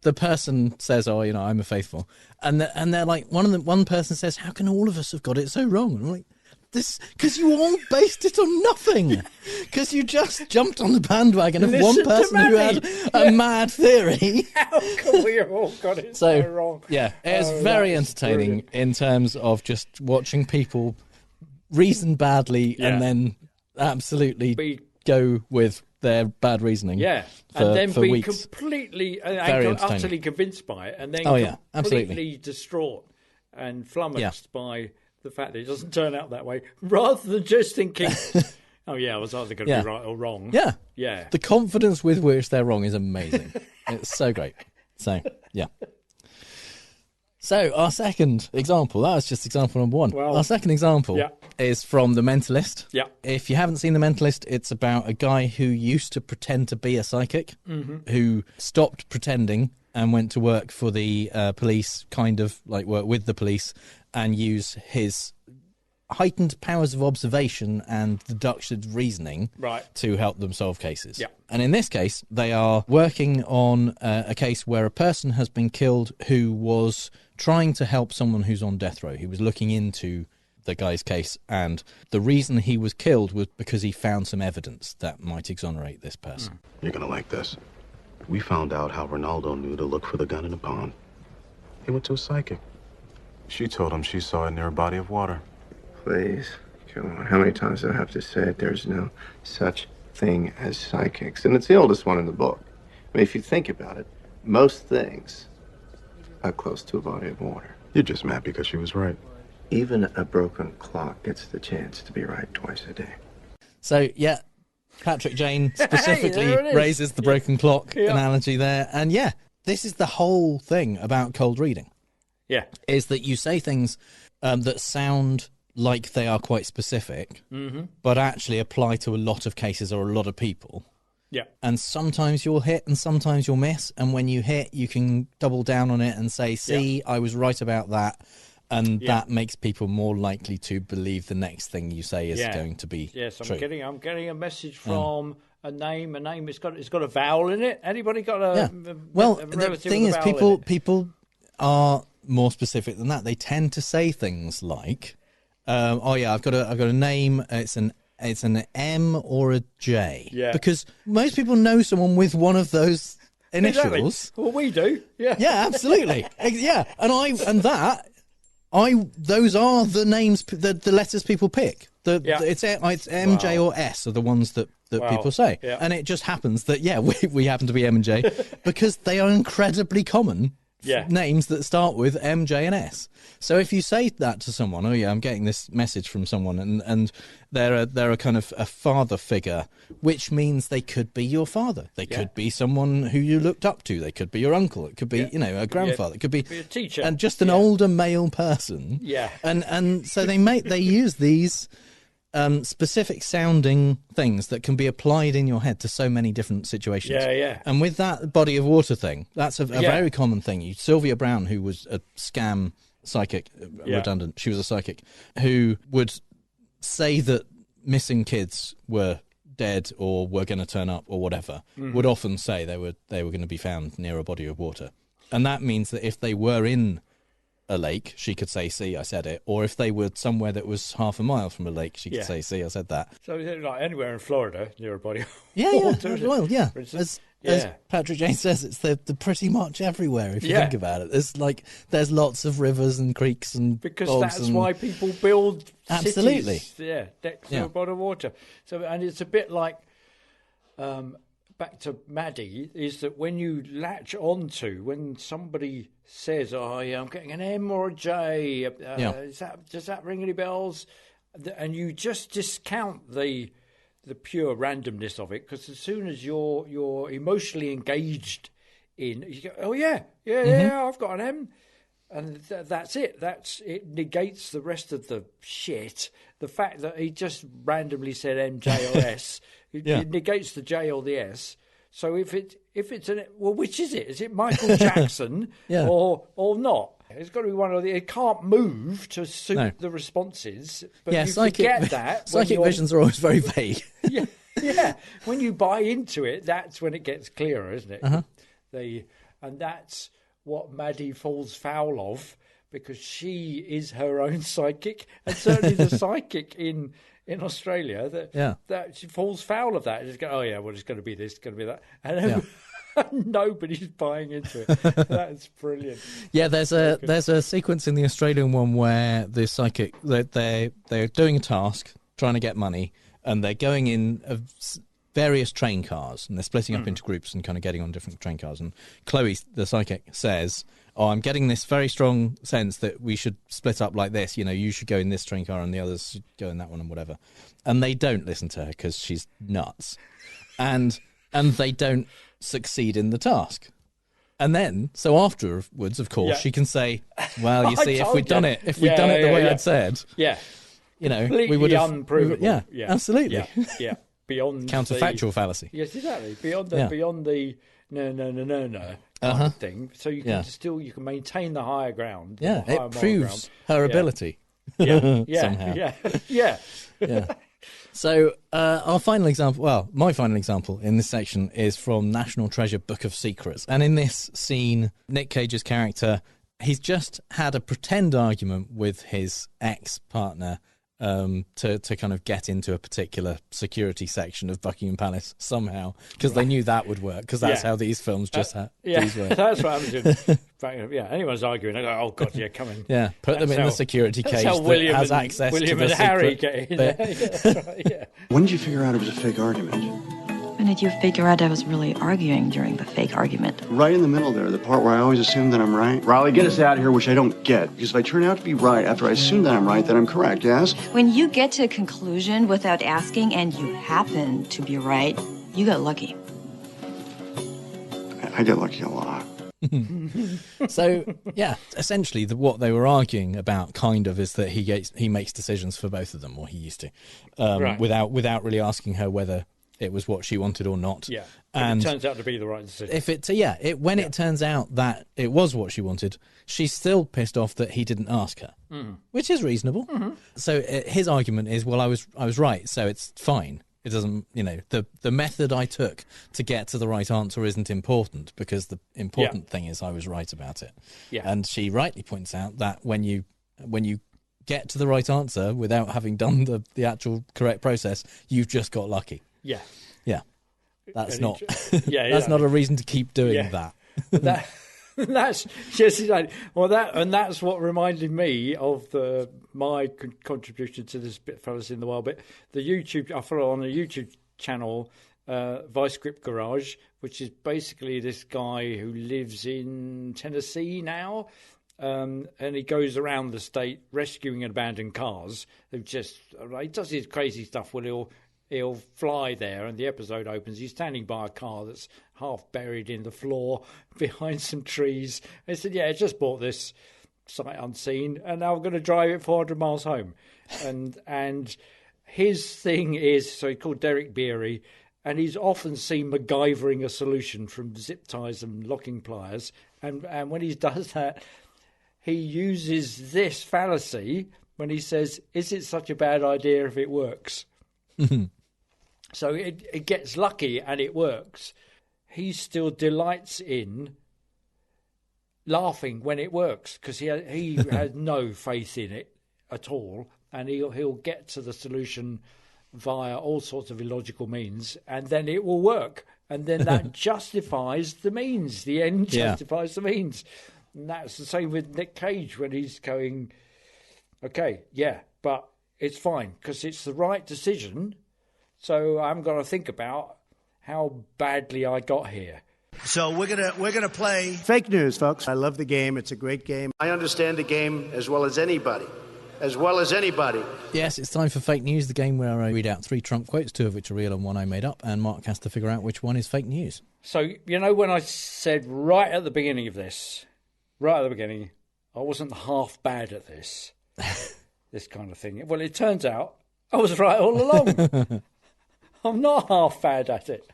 [SPEAKER 5] the person says, "Oh, I'm a faithful," and they're like, one person says, "How can all of us have got it so wrong?" And I'm like, this, because you all based it on nothing. Because you just jumped on the bandwagon of one person who had a mad theory.
[SPEAKER 6] How come we all got it so wrong?
[SPEAKER 5] Yeah, it's very entertaining in terms of just watching people reason badly and then absolutely go with their bad reasoning.
[SPEAKER 6] Yeah, and then be weeks. Completely and utterly convinced by it, and then completely distraught and flummoxed by the fact that it doesn't turn out that way, rather than just thinking, "Oh yeah, I was either going to be right or wrong."
[SPEAKER 5] Yeah,
[SPEAKER 6] yeah.
[SPEAKER 5] The confidence with which they're wrong is amazing. It's so great. So yeah. So our second example, that was just example number 1. Well, our second example is from The Mentalist.
[SPEAKER 6] Yeah.
[SPEAKER 5] If you haven't seen The Mentalist, it's about a guy who used to pretend to be a psychic, who stopped pretending and went to work for the police, kind of like work with the police, and use his heightened powers of observation and deductive reasoning to help them solve cases.
[SPEAKER 6] Yeah.
[SPEAKER 5] And in this case, they are working on a case where a person has been killed who was trying to help someone who's on death row. He was looking into the guy's case, and the reason he was killed was because he found some evidence that might exonerate this person.
[SPEAKER 15] You're gonna like this. We found out how Ronaldo knew to look for the gun in the pond. He went to a psychic.
[SPEAKER 9] She told him she saw it near a body of water.
[SPEAKER 16] Please, come on. How many times do I have to say it? There's no such thing as psychics. And it's the oldest one in the book. I mean, if you think about it, most things are close to a body of water.
[SPEAKER 15] You're just mad because she was right.
[SPEAKER 16] Even a broken clock gets the chance to be right twice a day.
[SPEAKER 5] So, yeah, Patrick Jane specifically raises the broken clock analogy there. And yeah, this is the whole thing about cold reading.
[SPEAKER 6] Yeah.
[SPEAKER 5] Is that you say things that sound like they are quite specific, but actually apply to a lot of cases or a lot of people.
[SPEAKER 6] Yeah.
[SPEAKER 5] And sometimes you'll hit and sometimes you'll miss. And when you hit, you can double down on it and say, see, I was right about that. And that makes people more likely to believe the next thing you say is going to be
[SPEAKER 6] true. I'm getting a message from a name. It's got a vowel in it. Anybody got a
[SPEAKER 5] well,
[SPEAKER 6] a
[SPEAKER 5] the thing is, people are more specific than that. They tend to say things like, "Oh yeah, I've got a name. It's an M or a J."
[SPEAKER 6] Yeah.
[SPEAKER 5] Because most people know someone with one of those initials.
[SPEAKER 6] Exactly. Well, we do. Yeah.
[SPEAKER 5] Yeah, absolutely. Yeah, those are the names, the letters people pick. It's M, J, or S are the ones that people say, and it just happens that we happen to be M and J because they are incredibly common names that start with M, J, and S. So if you say that to someone, oh yeah, I'm getting this message from someone, and they're a kind of a father figure, which means they could be your father. They could be someone who you looked up to. They could be your uncle. It could be a grandfather. It could be
[SPEAKER 6] a teacher,
[SPEAKER 5] and just an older male person.
[SPEAKER 6] Yeah,
[SPEAKER 5] and so they use these specific sounding things that can be applied in your head to so many different situations.
[SPEAKER 6] Yeah.
[SPEAKER 5] And with that body of water thing, that's a very common thing. Sylvia Browne, who was a scam psychic, redundant, she was a psychic, who would say that missing kids were dead or were going to turn up or whatever, would often say they were going to be found near a body of water. And that means that if they were in a lake, she could say, "See, I said it." Or if they were somewhere that was half a mile from a lake, she could say, "See, I said that."
[SPEAKER 6] So like anywhere in Florida near a body of
[SPEAKER 5] water. Well, yeah. As Patrick James says, it's they're pretty much everywhere if you think about it. There's lots of rivers and creeks and
[SPEAKER 6] because
[SPEAKER 5] bogs
[SPEAKER 6] that's why people build
[SPEAKER 5] absolutely
[SPEAKER 6] cities, next to a body of water. So and it's a bit like back to Maddie, is that when you latch onto when somebody says, "Oh yeah, I'm getting an M or a J," does that ring any bells? And you just discount the pure randomness of it, because as soon as you're emotionally engaged in, you go, "Oh yeah, I've got an M," and that's it. It negates the rest of the shit. The fact that he just randomly said M, J, or S, it negates the J or the S. So if it's which is it? Is it Michael Jackson or not? It's got to be one of the. It can't move to suit the responses. But you forget that.
[SPEAKER 5] Psychic visions are always very vague.
[SPEAKER 6] Yeah. When you buy into it, that's when it gets clearer, isn't it? And that's what Maddie falls foul of, because she is her own psychic, and certainly the psychic in Australia that she falls foul of that. Just go, "Oh yeah, well it's going to be this, it's going to be that," and nobody's buying into it. That's brilliant.
[SPEAKER 5] Yeah, there's a sequence in the Australian one where the psychic they're doing a task, trying to get money, and they're going in various train cars, and they're splitting up into groups and kind of getting on different train cars. And Chloe, the psychic, says, "Oh, I'm getting this very strong sense that we should split up like this. You should go in this train car and the others should go in that one and whatever." And they don't listen to her because she's nuts, and they don't succeed in the task. And then, so afterwards, of course, she can say, "Well, you see, if we'd done it the way I'd said, we would have
[SPEAKER 6] unprovable."
[SPEAKER 5] Absolutely,
[SPEAKER 6] beyond
[SPEAKER 5] counterfactual fallacy.
[SPEAKER 6] Yes, exactly. Beyond the no thing. So you can you can maintain the higher ground.
[SPEAKER 5] Yeah, it proves her ability.
[SPEAKER 6] Somehow. Yeah.
[SPEAKER 5] So my final example in this section is from National Treasure Book of Secrets. And in this scene, Nick Cage's character, he's just had a pretend argument with his ex-partner to kind of get into a particular security section of Buckingham Palace somehow, because they knew that would work, because that's how these films just work.
[SPEAKER 6] That's what happens. Anyone's arguing, I go, "Oh God, come in."
[SPEAKER 5] Yeah, put them in the security cage that has access to the
[SPEAKER 6] William and Harry
[SPEAKER 5] secret
[SPEAKER 6] get in there.
[SPEAKER 15] When did you figure out it was a fake argument?
[SPEAKER 17] When did you figure out I was really arguing during the fake argument?
[SPEAKER 15] Right in the middle there, the part where I always assume that I'm right. Riley, get us out of here, which I don't get. Because if I turn out to be right after I assume that I'm right, then I'm correct, yes?
[SPEAKER 17] When you get to a conclusion without asking and you happen to be right, you got lucky.
[SPEAKER 15] I get lucky a lot.
[SPEAKER 5] So, essentially what they were arguing about kind of is that he makes decisions for both of them, or he used to, without really asking her whether it was what she wanted or not.
[SPEAKER 6] Yeah,
[SPEAKER 5] and
[SPEAKER 6] it turns out to be the right decision.
[SPEAKER 5] If it turns out that it was what she wanted, she's still pissed off that he didn't ask her, which is reasonable. So his argument is, well, I was right, so it's fine. It doesn't, the method I took to get to the right answer isn't important, because the important thing is I was right about it.
[SPEAKER 6] Yeah.
[SPEAKER 5] And she rightly points out that when you get to the right answer without having done the actual correct process, you've just got lucky.
[SPEAKER 6] Yeah.
[SPEAKER 5] Yeah. That's
[SPEAKER 6] And
[SPEAKER 5] not
[SPEAKER 6] that's
[SPEAKER 5] not a reason to keep doing that.
[SPEAKER 6] That's just that's what reminded me of my contribution to this bit fallacy in the wild bit. The YouTube I follow on a YouTube channel, Vice Grip Garage, which is basically this guy who lives in Tennessee now, and he goes around the state rescuing abandoned cars. He does his crazy stuff. Well, he'll fly there, and the episode opens. He's standing by a car that's half buried in the floor behind some trees. I said, I just bought this sight unseen, and now I'm going to drive it 400 miles home. And his thing is, so he's called Derek Beery, and he's often seen MacGyvering a solution from zip ties and locking pliers. And when he does that, he uses this fallacy when he says, is it such a bad idea if it works? So it gets lucky and it works. He still delights in laughing when it works, because he has no faith in it at all, and he'll get to the solution via all sorts of illogical means, and then it will work, and then that justifies the means. The end justifies the means, and that's the same with Nick Cage when he's going, okay, but it's fine because it's the right decision. So I'm going to think about how badly I got here.
[SPEAKER 1] So we're gonna play fake news, folks. I love the game. It's a great game.
[SPEAKER 2] I understand the game as well as anybody. As well as anybody.
[SPEAKER 5] Yes, it's time for Fake News, the game where I read out 3 Trump quotes, 2 of which are real and 1 I made up, and Mark has to figure out which one is fake news.
[SPEAKER 6] So, when I said right at the beginning of this, I wasn't half bad at this, this kind of thing. Well, it turns out I was right all along. I'm not half bad at it,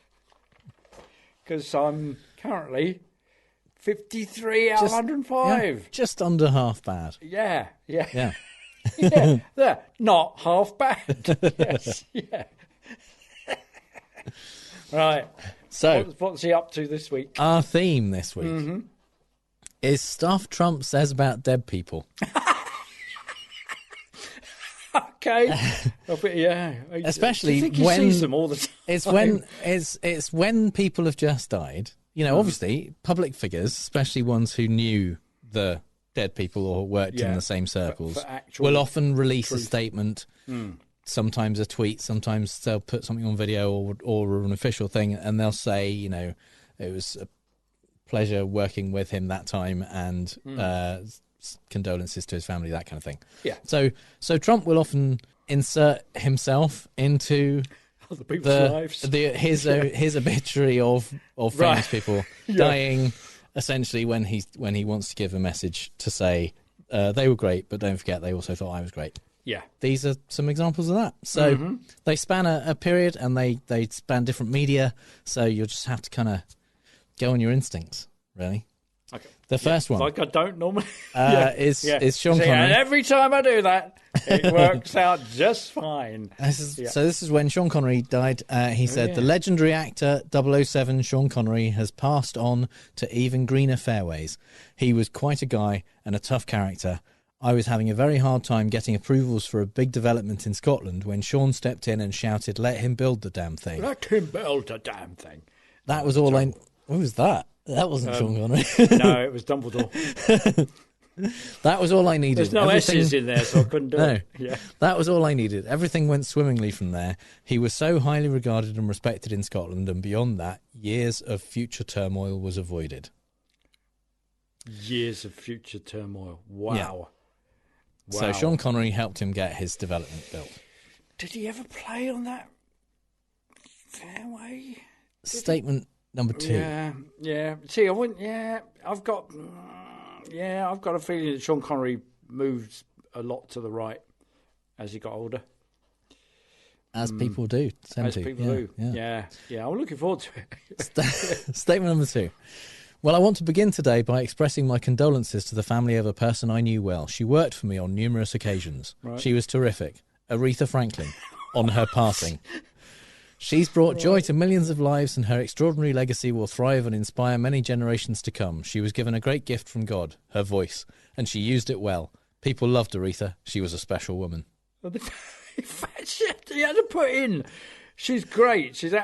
[SPEAKER 6] because I'm currently 53 out of 105.
[SPEAKER 5] Just under half bad.
[SPEAKER 6] Yeah.
[SPEAKER 5] Yeah.
[SPEAKER 6] Not half bad. Yes, yeah. Right.
[SPEAKER 5] So,
[SPEAKER 6] what's he up to this week?
[SPEAKER 5] Our theme this week is stuff Trump says about dead people.
[SPEAKER 6] Okay. Yeah.
[SPEAKER 5] Especially
[SPEAKER 6] when he sees them all the time.
[SPEAKER 5] It's when people have just died. Obviously, public figures, especially ones who knew the dead people or worked in the same circles, will often release a statement, sometimes a tweet, sometimes they'll put something on video or an official thing, and they'll say, it was a pleasure working with him that time, and condolences to his family, that kind of thing.
[SPEAKER 6] Yeah.
[SPEAKER 5] So Trump will often insert himself into
[SPEAKER 6] other people's lives.
[SPEAKER 5] His obituary of famous people dying, essentially when he wants to give a message to say they were great, but don't forget they also thought I was great.
[SPEAKER 6] Yeah.
[SPEAKER 5] These are some examples of that. So they span a period, and they span different media, so you'll just have to kind of go on your instincts, really. Okay. The first one,
[SPEAKER 6] like I don't normally,
[SPEAKER 5] is Sean Connery.
[SPEAKER 6] And every time I do that, it works out just fine.
[SPEAKER 5] So this is when Sean Connery died. He said, the legendary actor 007 Sean Connery has passed on to even greener fairways. He was quite a guy and a tough character. I was having a very hard time getting approvals for a big development in Scotland when Sean stepped in and shouted, let him build the damn thing.
[SPEAKER 6] Let him build the damn thing.
[SPEAKER 5] That was all I... What was that? That wasn't Sean Connery.
[SPEAKER 6] No, it was Dumbledore.
[SPEAKER 5] That was all I needed.
[SPEAKER 6] There's no S's in there, so I couldn't do it. Yeah.
[SPEAKER 5] That was all I needed. Everything went swimmingly from there. He was so highly regarded and respected in Scotland, and beyond that, years of future turmoil was avoided.
[SPEAKER 6] Years of future turmoil. Wow.
[SPEAKER 5] Yeah.
[SPEAKER 6] Wow.
[SPEAKER 5] So Sean Connery helped him get his development built.
[SPEAKER 6] Did he ever play on that fairway?
[SPEAKER 5] Statement number 2.
[SPEAKER 6] Yeah. See, I wouldn't. Yeah, I've got a feeling that Sean Connery moved a lot to the right as he got older.
[SPEAKER 5] As people do.
[SPEAKER 6] As people do. Yeah. I'm looking forward to
[SPEAKER 5] it. Statement number 2. Well, I want to begin today by expressing my condolences to the family of a person I knew well. She worked for me on numerous occasions. Right. She was terrific. Aretha Franklin, on her passing. She's brought joy to millions of lives, and her extraordinary legacy will thrive and inspire many generations to come. She was given a great gift from God, her voice, and she used it well. People loved Aretha. She was a special woman.
[SPEAKER 6] She had to put in. She's great. She's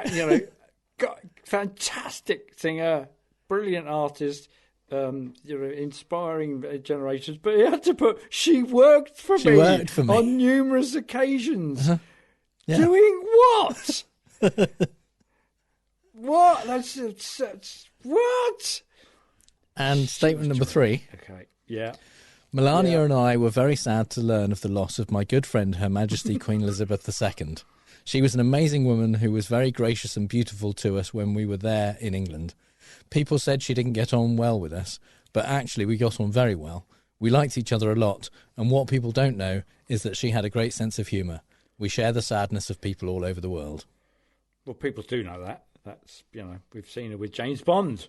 [SPEAKER 6] fantastic singer, brilliant artist, inspiring generations. But he had to put. She worked for me on numerous occasions.
[SPEAKER 5] Yeah.
[SPEAKER 6] Doing what? What? That's what?
[SPEAKER 5] And statement number 3.
[SPEAKER 6] Okay. Yeah.
[SPEAKER 5] Melania and I were very sad to learn of the loss of my good friend, Her Majesty Queen Elizabeth II. She was an amazing woman who was very gracious and beautiful to us when we were there in England. People said she didn't get on well with us, but actually we got on very well. We liked each other a lot, and what people don't know is that she had a great sense of humour. We share the sadness of people all over the world.
[SPEAKER 6] Well, people do know that. That's, we've seen her with James Bond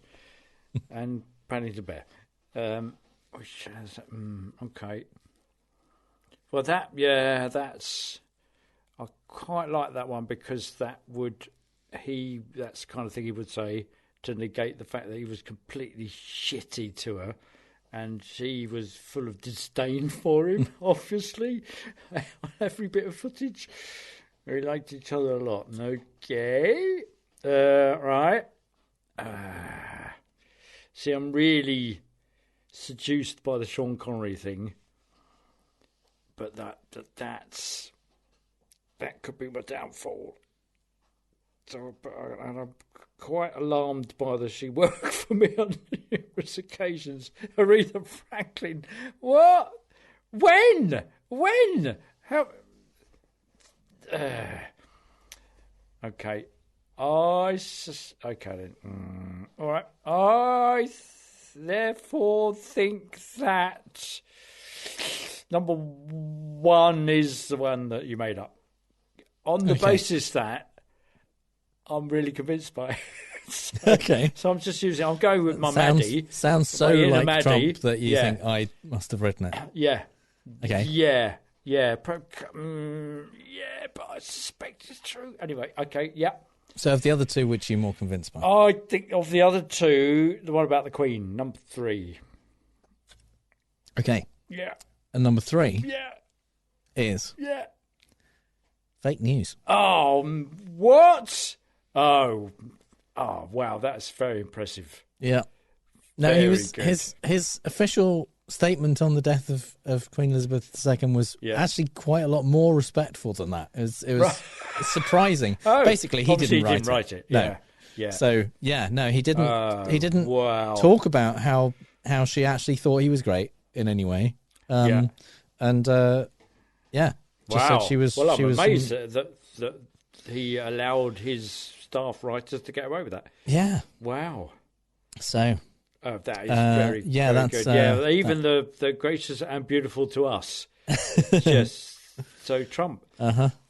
[SPEAKER 6] and Paddington Bear. Which has, okay. Well, that's... I quite like that one because that's the kind of thing he would say to negate the fact that he was completely shitty to her. And she was full of disdain for him, obviously, on every bit of footage. We liked each other a lot. Okay. Right. See, I'm really seduced by the Sean Connery thing. But that could be my downfall. So, and I'm quite alarmed by the she worked for me on numerous occasions. Aretha Franklin. What? When? How? Okay. Okay then. All right. I therefore think that number 1 is the one that you made up. On the basis that I'm really convinced by it.
[SPEAKER 5] Okay.
[SPEAKER 6] So I'm just I'm going with my Maddie.
[SPEAKER 5] Sounds so like Trump that you think I must have written it.
[SPEAKER 6] Yeah.
[SPEAKER 5] Okay.
[SPEAKER 6] Yeah. Yeah. But I suspect it's true. Anyway, okay, yeah.
[SPEAKER 5] So of the other 2, which you're more convinced by?
[SPEAKER 6] I think of the other 2, the one about the Queen, number 3.
[SPEAKER 5] Okay.
[SPEAKER 6] Yeah.
[SPEAKER 5] And number 3
[SPEAKER 6] is
[SPEAKER 5] fake news.
[SPEAKER 6] Oh, what? Oh, wow, that's very impressive.
[SPEAKER 5] Yeah. No, his official statement on the death of Queen Elizabeth II was actually quite a lot more respectful than that. It was surprising. Basically, he didn't write it.
[SPEAKER 6] No. Yeah.
[SPEAKER 5] So no, he didn't. He didn't talk about how she actually thought he was great in any way. And just said she was.
[SPEAKER 6] Well, I'm amazed that he allowed his staff writers to get away with that.
[SPEAKER 5] Yeah.
[SPEAKER 6] Wow.
[SPEAKER 5] So.
[SPEAKER 6] Oh, that is very
[SPEAKER 5] that's
[SPEAKER 6] good. Even the gracious and beautiful to us. Just so Trump.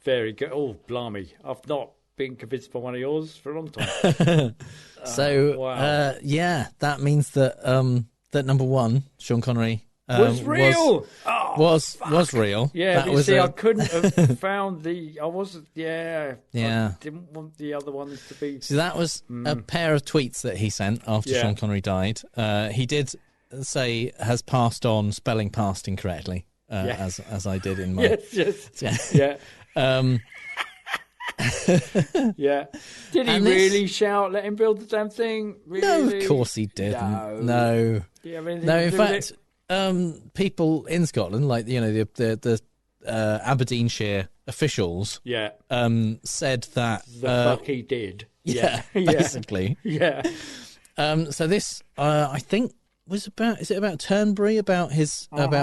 [SPEAKER 6] Very good. Oh, blimey! I've not been convinced by one of yours for a long time.
[SPEAKER 5] So
[SPEAKER 6] wow.
[SPEAKER 5] That means that that number 1, Sean Connery.
[SPEAKER 6] Was real.
[SPEAKER 5] Was real.
[SPEAKER 6] Yeah,
[SPEAKER 5] that
[SPEAKER 6] was I couldn't have found I wasn't. Yeah.
[SPEAKER 5] Yeah.
[SPEAKER 6] I didn't want the other ones to be.
[SPEAKER 5] So that was a pair of tweets that he sent after Sean Connery died. He did say has passed on, spelling past incorrectly, as I did in my.
[SPEAKER 6] Yes. Yeah. Yeah. Did he really shout, "Let him build the damn thing"? Really?
[SPEAKER 5] No, of course he didn't. No. No, in fact. People in Scotland, like the Aberdeenshire officials, said that
[SPEAKER 6] the fuck he did.
[SPEAKER 5] Yeah, basically.
[SPEAKER 6] Yeah.
[SPEAKER 5] So this, I think, was about. Is it about Turnberry? About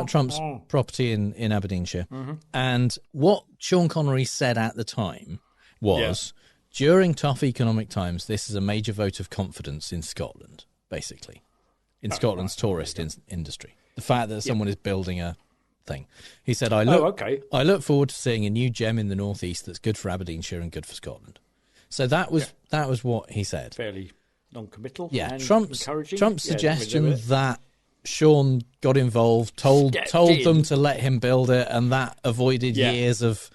[SPEAKER 5] Trump's property in Aberdeenshire? And what Sean Connery said at the time was, during tough economic times, this is a major vote of confidence in Scotland, basically, in Scotland's tourist industry. The fact that someone is building a thing. He said, I look forward to seeing a new gem in the northeast that's good for Aberdeenshire and good for Scotland. So that was what he said.
[SPEAKER 6] Fairly non-committal.
[SPEAKER 5] Yeah,
[SPEAKER 6] and
[SPEAKER 5] Trump's suggestion that Sean got involved, told them to let him build it, and that avoided years of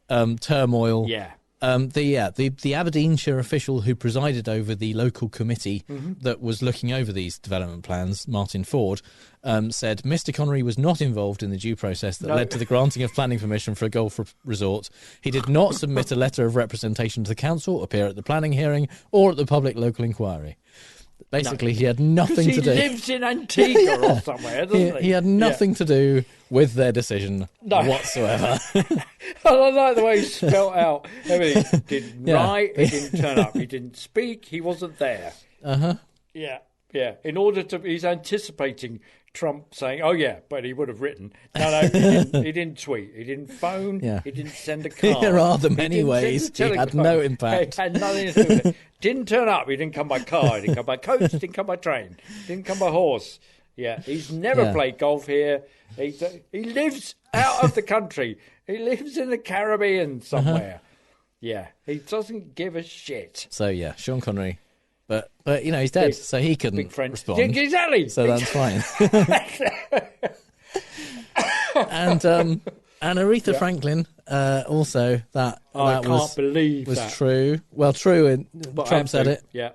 [SPEAKER 5] turmoil.
[SPEAKER 6] Yeah.
[SPEAKER 5] The Aberdeenshire official who presided over the local committee that was looking over these development plans, Martin Ford, said Mr. Connery was not involved in the due process that led to the granting of planning permission for a golf resort. He did not submit a letter of representation to the council, appear at the planning hearing, or at the public local inquiry. Basically, he had nothing to do.
[SPEAKER 6] He lives in Antigua or somewhere, doesn't he?
[SPEAKER 5] He had nothing to do with their decision whatsoever.
[SPEAKER 6] I like the way he spelt out everything. He didn't write, he didn't turn up, he didn't speak, he wasn't there. Yeah. In order to, he's anticipating Trump saying, "Oh yeah," but he would have written. No, he didn't tweet, he didn't phone, he didn't send a card.
[SPEAKER 5] There are the many ways he had no impact.
[SPEAKER 6] He had nothing to do with it. Didn't turn up. He didn't come by car. He didn't come by coach. Didn't come by train. Didn't come by horse. Yeah, he's never played golf here. He lives out of the country. He lives in the Caribbean somewhere. Yeah, he doesn't give a shit.
[SPEAKER 5] So yeah, Sean Connery. But he's dead, so he couldn't respond.
[SPEAKER 6] Exactly.
[SPEAKER 5] So that's fine. And Aretha Franklin also that was true. Well, true. And Trump said it.
[SPEAKER 6] Yeah.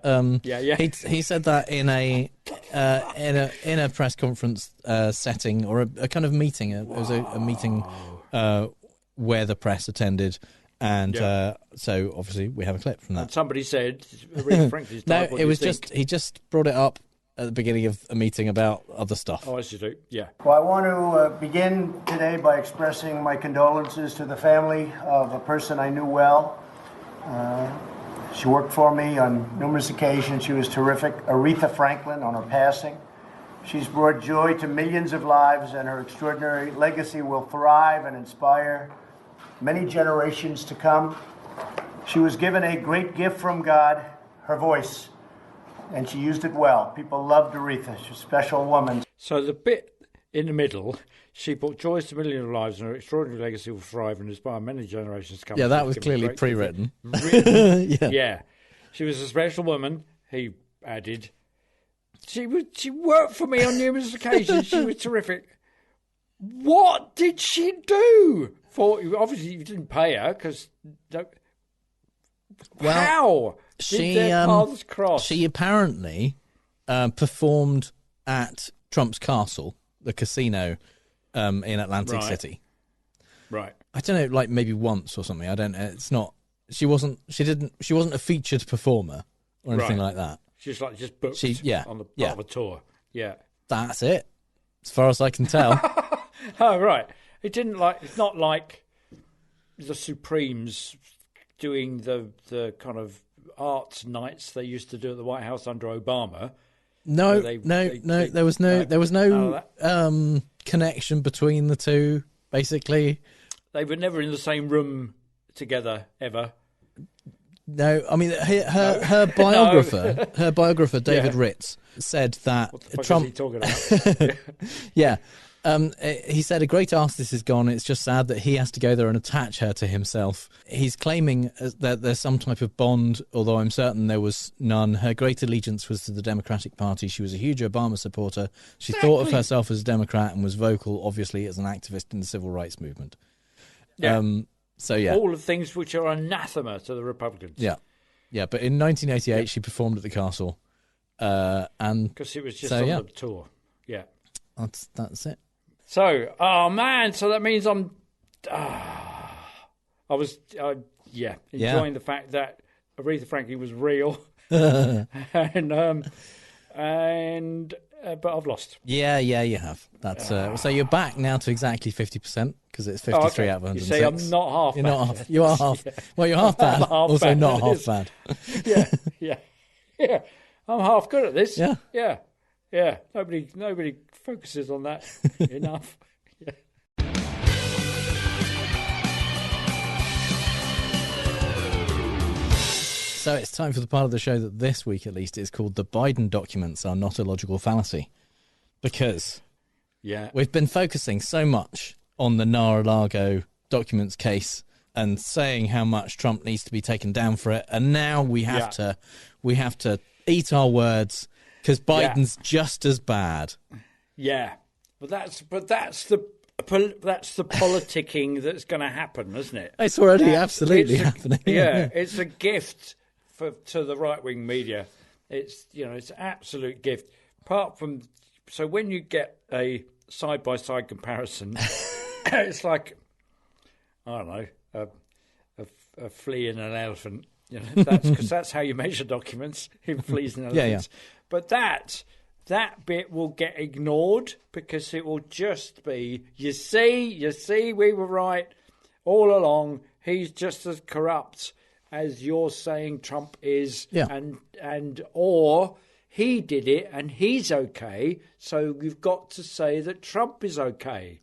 [SPEAKER 5] He said that in a press conference setting or a kind of meeting. It was a meeting where the press attended. And so, obviously, we have a clip from that.
[SPEAKER 6] And somebody said, Aretha Franklin's died.
[SPEAKER 5] No, it was he just brought it up at the beginning of a meeting about other stuff.
[SPEAKER 6] Oh, as you do, yeah.
[SPEAKER 1] Well, I want to begin today by expressing my condolences to the family of a person I knew well. She worked for me on numerous occasions. She was terrific. Aretha Franklin, on her passing. She's brought joy to millions of lives, and her extraordinary legacy will thrive and inspire many generations to come. She was given a great gift from God, her voice, and she used it well. People loved Aretha. She's a special woman.
[SPEAKER 6] So the bit in the middle, she brought joy to millions of lives, and her extraordinary legacy will thrive and inspire many generations to come.
[SPEAKER 5] Yeah, that was clearly pre-written.
[SPEAKER 6] Yeah. She was a special woman, he added. She worked for me on numerous occasions. She was terrific. What did she do? Obviously, you didn't pay her because. How did their paths cross?
[SPEAKER 5] She apparently performed at Trump's Castle, the casino in Atlantic City.
[SPEAKER 6] Right.
[SPEAKER 5] I don't know, like maybe once or something. I don't know. It's not. She wasn't a featured performer or anything like that.
[SPEAKER 6] She's like just booked on the part of a tour. Yeah.
[SPEAKER 5] That's it, as far as I can tell.
[SPEAKER 6] Oh, right. It's not like the Supremes doing the kind of arts nights they used to do at the White House under Obama.
[SPEAKER 5] No. There was no connection between the two. Basically,
[SPEAKER 6] they were never in the same room together ever.
[SPEAKER 5] No, I mean her biographer David Ritz said that
[SPEAKER 6] what the fuck
[SPEAKER 5] Trump.
[SPEAKER 6] Is he talking about?
[SPEAKER 5] Yeah. He said a great artist is gone. It's just sad that he has to go there and attach her to himself. He's claiming that there's some type of bond, although I'm certain there was none. Her great allegiance was to the Democratic Party. She was a huge Obama supporter. She thought of herself as a Democrat and was vocal, obviously, as an activist in the civil rights movement.
[SPEAKER 6] Yeah.
[SPEAKER 5] So, yeah.
[SPEAKER 6] All the things which are anathema to the Republicans.
[SPEAKER 5] Yeah. Yeah, but in 1988, she performed at the Castle.
[SPEAKER 6] Because it was just on the tour. Yeah.
[SPEAKER 5] That's it.
[SPEAKER 6] So, oh man, so that means I'm. I was, enjoying the fact that Aretha Franklin was real, but I've lost.
[SPEAKER 5] Yeah, you have. That's so you're back now to exactly 50% because it's 53 out of 106.
[SPEAKER 6] You say I'm not half.
[SPEAKER 5] You're
[SPEAKER 6] bad.
[SPEAKER 5] not half. You are half. Well, you're half bad. Also
[SPEAKER 6] bad.
[SPEAKER 5] not half bad.
[SPEAKER 6] Yeah. I'm half good at this.
[SPEAKER 5] Yeah.
[SPEAKER 6] Nobody focuses on that enough. Yeah.
[SPEAKER 5] So it's time for the part of the show that this week, at least, is called "The Biden Documents Are Not a Logical Fallacy," because we've been focusing so much on the Mar-a-Lago documents case and saying how much Trump needs to be taken down for it, and now we have to eat our words because Biden's just as bad.
[SPEAKER 6] Yeah, but that's the That's the politicking that's going to happen, isn't it?
[SPEAKER 5] It's already absolutely happening.
[SPEAKER 6] Yeah, it's a gift to the right-wing media. It's it's an absolute gift. Apart from, so when you get a side-by-side comparison, it's like, I don't know, a flea and an elephant. That's because that's how you measure documents in fleas and elephants.
[SPEAKER 5] Yeah.
[SPEAKER 6] But that bit will get ignored because it will just be, you see, we were right all along. He's just as corrupt as you're saying Trump is, and or he did it and he's okay. So you've got to say that Trump is okay.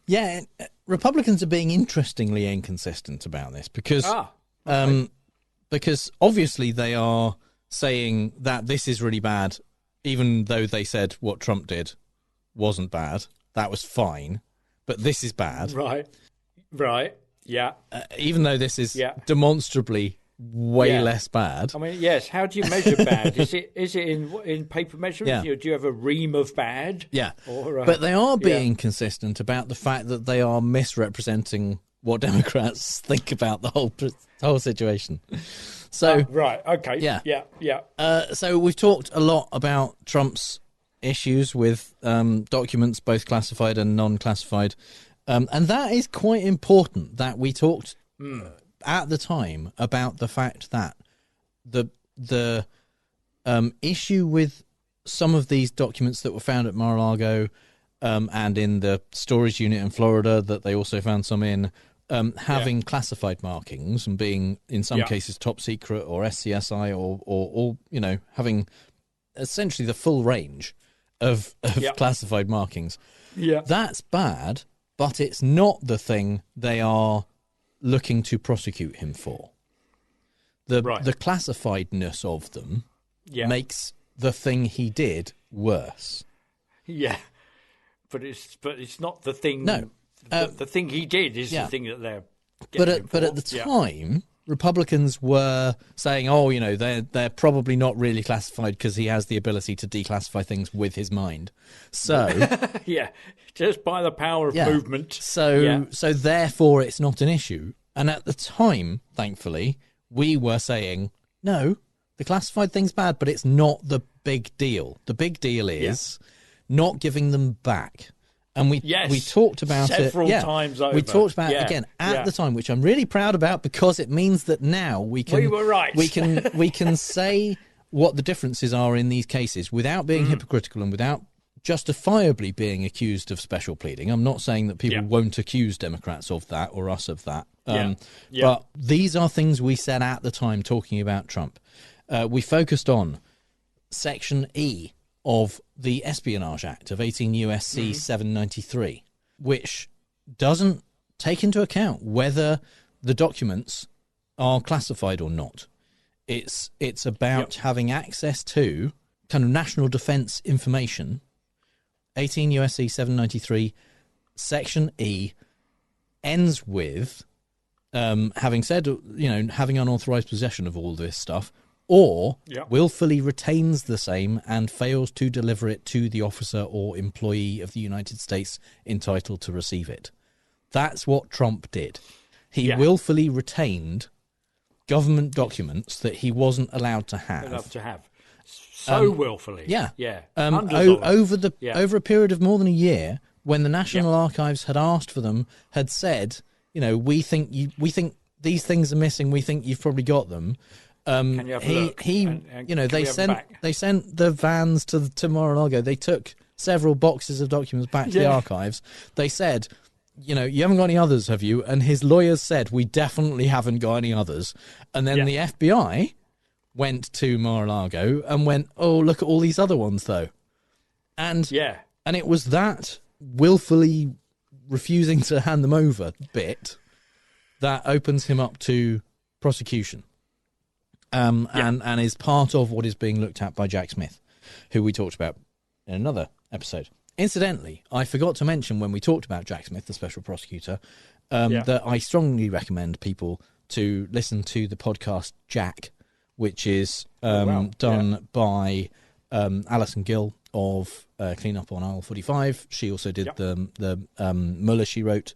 [SPEAKER 5] Yeah, Republicans are being interestingly inconsistent about this because obviously they are saying that this is really bad. Even though they said what Trump did wasn't bad, that was fine, but this is bad.
[SPEAKER 6] Right, yeah.
[SPEAKER 5] Even though this is demonstrably way less bad.
[SPEAKER 6] I mean, yes, how do you measure bad? Is it in paper measurements?
[SPEAKER 5] Yeah.
[SPEAKER 6] Do you have a ream of bad?
[SPEAKER 5] Yeah,
[SPEAKER 6] or,
[SPEAKER 5] but they are being consistent about the fact that they are misrepresenting what Democrats think about the whole situation. So
[SPEAKER 6] right, okay, yeah.
[SPEAKER 5] So we've talked a lot about Trump's issues with documents, both classified and non-classified, and that is quite important. That we talked at the time about the fact that the issue with some of these documents that were found at Mar-a-Lago and in the storage unit in Florida that they also found some in. Having classified markings and being, in some cases, top secret or SCSI or having essentially the full range of classified markings.
[SPEAKER 6] Yeah,
[SPEAKER 5] that's bad, but it's not the thing they are looking to prosecute him for. The classifiedness of them makes the thing he did worse.
[SPEAKER 6] Yeah, but it's not the thing.
[SPEAKER 5] No.
[SPEAKER 6] The thing he did is the thing that they're getting
[SPEAKER 5] but at the time, Republicans were saying, they're probably not really classified because he has the ability to declassify things with his mind. So
[SPEAKER 6] just by the power of movement.
[SPEAKER 5] So therefore, it's not an issue. And at the time, thankfully, we were saying, no, the classified thing's bad, but it's not the big deal. The big deal is not giving them back. And we talked about
[SPEAKER 6] several times over.
[SPEAKER 5] We talked about it again at the time, which I'm really proud about because it means that now we
[SPEAKER 6] were right.
[SPEAKER 5] we can say what the differences are in these cases without being hypocritical and without justifiably being accused of special pleading. I'm not saying that people won't accuse Democrats of that or us of that. But these are things we said at the time talking about Trump. We focused on Section E of the Espionage Act of 18 U.S.C. 793, which doesn't take into account whether the documents are classified or not. It's about having access to kind of national defense information. 18 U.S.C. 793, Section E ends with having said, having unauthorized possession of all this stuff, or willfully retains the same and fails to deliver it to the officer or employee of the United States entitled to receive it. That's what Trump did. He willfully retained government documents that he wasn't allowed to have.
[SPEAKER 6] So willfully.
[SPEAKER 5] Over a period of more than a year, when the National Archives had asked for them, had said, we think these things are missing, we think you've probably got them.
[SPEAKER 6] Can you have a look?
[SPEAKER 5] They sent the vans to Mar-a-Lago. They took several boxes of documents back to the archives. They said, you haven't got any others, have you? And his lawyers said, we definitely haven't got any others. And then the FBI went to Mar-a-Lago and went, oh, look at all these other ones, though. And it was that willfully refusing to hand them over bit that opens him up to prosecution. And is part of what is being looked at by Jack Smith, who we talked about in another episode. Incidentally, I forgot to mention when we talked about Jack Smith, the special prosecutor, that I strongly recommend people to listen to the podcast Jack, which is done by Alison Gill of Clean Up on Aisle 45. She also did the Mueller, She Wrote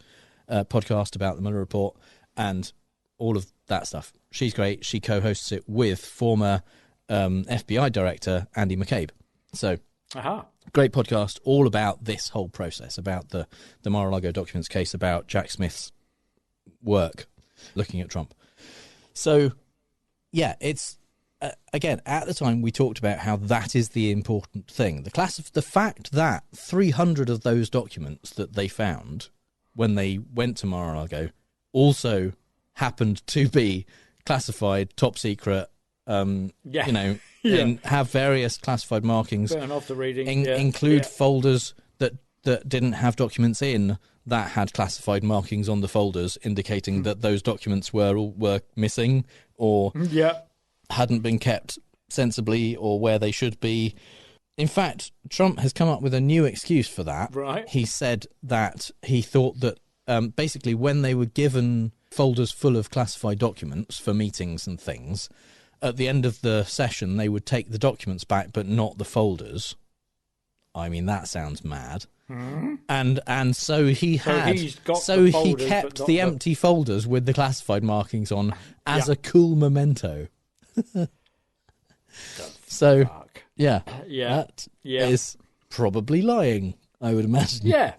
[SPEAKER 5] podcast about the Mueller report and all of that stuff. She's great. She co-hosts it with former FBI director Andy McCabe. So great podcast, all about this whole process, about the Mar-a-Lago documents case, about Jack Smith's work looking at Trump. So, yeah, it's, again, at the time we talked about how that is the important thing. The fact that 300 of those documents that they found when they went to Mar-a-Lago also happened to be classified, top secret, and have various classified markings,
[SPEAKER 6] burn off the reading,
[SPEAKER 5] include folders that didn't have documents in that had classified markings on the folders, indicating that those documents were missing or hadn't been kept sensibly or where they should be. In fact, Trump has come up with a new excuse for that.
[SPEAKER 6] Right.
[SPEAKER 5] He said that he thought that basically when they were given folders full of classified documents for meetings and things, at the end of the session they would take the documents back but not the folders. I mean, that sounds mad. And so he kept the empty folders with the classified markings on as a cool memento. So that is probably lying, I would imagine.
[SPEAKER 6] Yeah.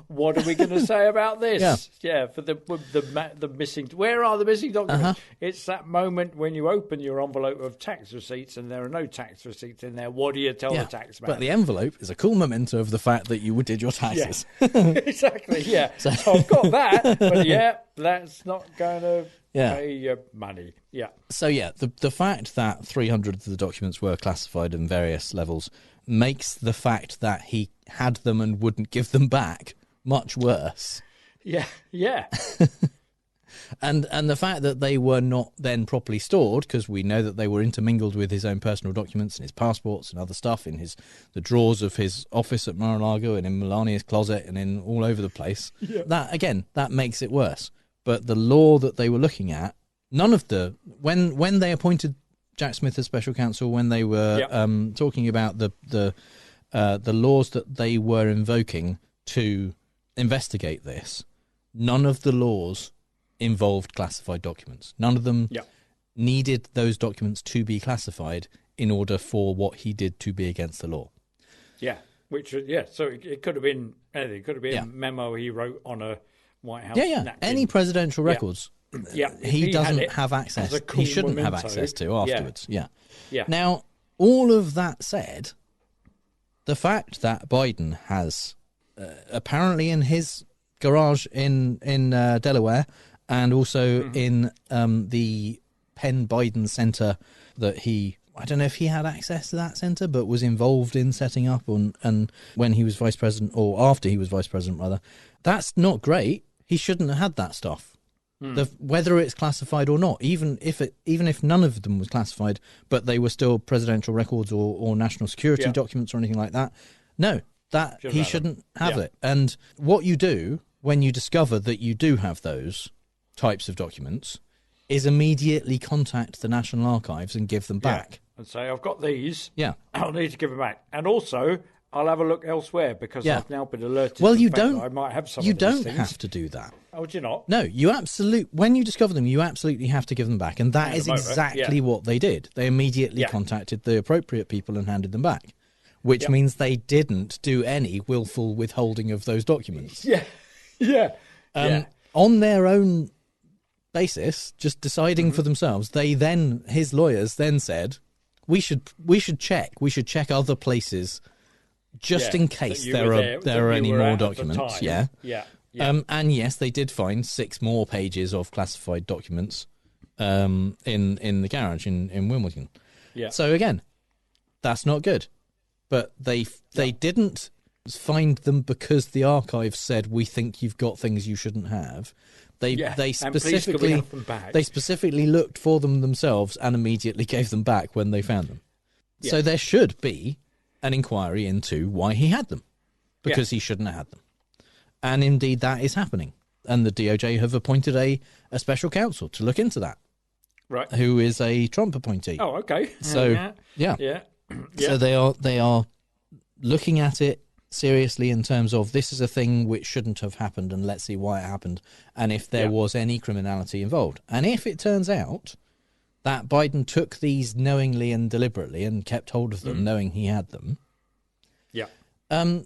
[SPEAKER 6] What are we going to say about this? For the missing. Where are the missing documents? It's that moment when you open your envelope of tax receipts and there are no tax receipts in there. What do you tell the tax man?
[SPEAKER 5] But the envelope is a cool memento of the fact that you did your taxes.
[SPEAKER 6] Exactly. Yeah. So I've got that, but that's not going to pay your money. Yeah.
[SPEAKER 5] So the fact that 300 of the documents were classified in various levels makes the fact that he had them and wouldn't give them back much worse.
[SPEAKER 6] Yeah.
[SPEAKER 5] And the fact that they were not then properly stored, because we know that they were intermingled with his own personal documents and his passports and other stuff in the drawers of his office at Mar-a-Lago and in Melania's closet and in all over the place. That makes it worse. But the law that they were looking at, none of when they appointed Jack Smith as special counsel, when they were talking about the laws that they were invoking to investigate this, none of the laws involved classified documents. None of them needed those documents to be classified in order for what he did to be against the law.
[SPEAKER 6] So it could have been anything. It could have been a memo he wrote on a White House napkin.
[SPEAKER 5] Any presidential records. He doesn't have access.
[SPEAKER 6] Cool
[SPEAKER 5] he shouldn't
[SPEAKER 6] memento.
[SPEAKER 5] have access to afterwards. Now, all of that said, the fact that Biden has apparently in his garage in Delaware and also in the Penn Biden Center that I don't know if he had access to that center, but was involved in setting up and when he was vice president, or after he was vice president rather, that's not great. He shouldn't have had that stuff. Whether it's classified or not, even if none of them was classified, but they were still presidential records or national security documents or anything like that, he shouldn't have it. And what you do when you discover that you do have those types of documents is immediately contact the National Archives and give them back.
[SPEAKER 6] And say, I've got these. I'll need to give them back. And also, I'll have a look elsewhere because I've now been alerted.
[SPEAKER 5] Well,
[SPEAKER 6] to
[SPEAKER 5] you
[SPEAKER 6] the fact
[SPEAKER 5] don't.
[SPEAKER 6] that I might have some.
[SPEAKER 5] You
[SPEAKER 6] of these
[SPEAKER 5] don't
[SPEAKER 6] things.
[SPEAKER 5] have to do that.
[SPEAKER 6] Oh, do you not?
[SPEAKER 5] No, when you discover them, you absolutely have to give them back, and that is exactly what they did. They immediately contacted the appropriate people and handed them back, which means they didn't do any willful withholding of those documents. On their own basis, just deciding for themselves, his lawyers then said, we should check other places just in case there are any more documents. And yes, they did find 6 more pages of classified documents in the garage in Wimbledon. So again, that's not good. But they didn't find them because the archive said, we think you've got things you shouldn't have. They specifically looked for them themselves and immediately gave them back when they found them. So there should be an inquiry into why he had them, because he shouldn't have had them. And indeed that is happening. And the DOJ have appointed a special counsel to look into that.
[SPEAKER 6] Right.
[SPEAKER 5] who is a Trump appointee.
[SPEAKER 6] Oh, okay.
[SPEAKER 5] So
[SPEAKER 6] yeah.
[SPEAKER 5] So they are looking at it seriously in terms of this is a thing which shouldn't have happened, and let's see why it happened, and if there was any criminality involved. And if it turns out that Biden took these knowingly and deliberately and kept hold of them, knowing he had them, then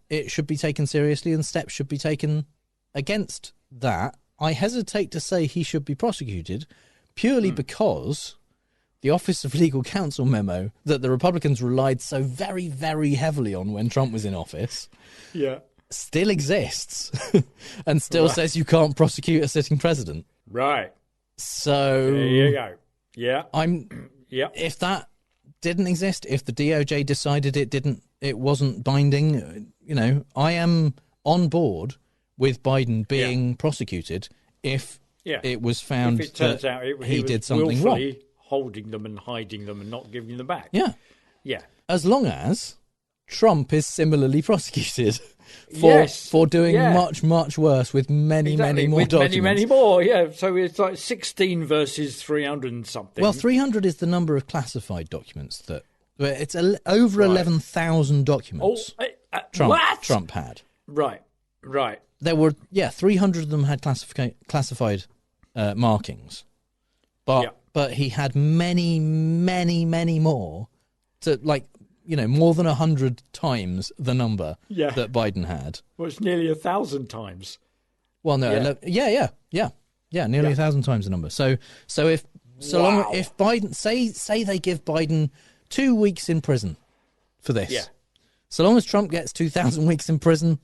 [SPEAKER 5] it should be taken seriously and steps should be taken against that. I hesitate to say he should be prosecuted purely because the Office of Legal Counsel memo that the Republicans relied so very, very heavily on when Trump was in office still exists and still says you can't prosecute a sitting president.
[SPEAKER 6] Right.
[SPEAKER 5] So
[SPEAKER 6] there you go. Yeah.
[SPEAKER 5] If that didn't exist, if the DOJ decided it wasn't binding, I am on board with Biden being prosecuted if it was found
[SPEAKER 6] if it turns
[SPEAKER 5] that
[SPEAKER 6] out
[SPEAKER 5] he did something
[SPEAKER 6] willfully
[SPEAKER 5] wrong.
[SPEAKER 6] holding them and hiding them and not giving them back.
[SPEAKER 5] Yeah.
[SPEAKER 6] Yeah.
[SPEAKER 5] As long as Trump is similarly prosecuted for doing much, much worse with many, many more documents.
[SPEAKER 6] Many more, yeah. So it's like 16 versus 300 and something.
[SPEAKER 5] Well, 300 is the number of classified documents that... It's over 11,000 documents Trump had.
[SPEAKER 6] Right.
[SPEAKER 5] There were, 300 of them had classified markings. But he had many, many, many more to, more than 100 times the number that Biden had.
[SPEAKER 6] Well, it's nearly 1,000 times.
[SPEAKER 5] Well, no, nearly 1,000 times the number. So if Biden say they give Biden 2 weeks in prison for this, so long as Trump gets 2,000 weeks in prison,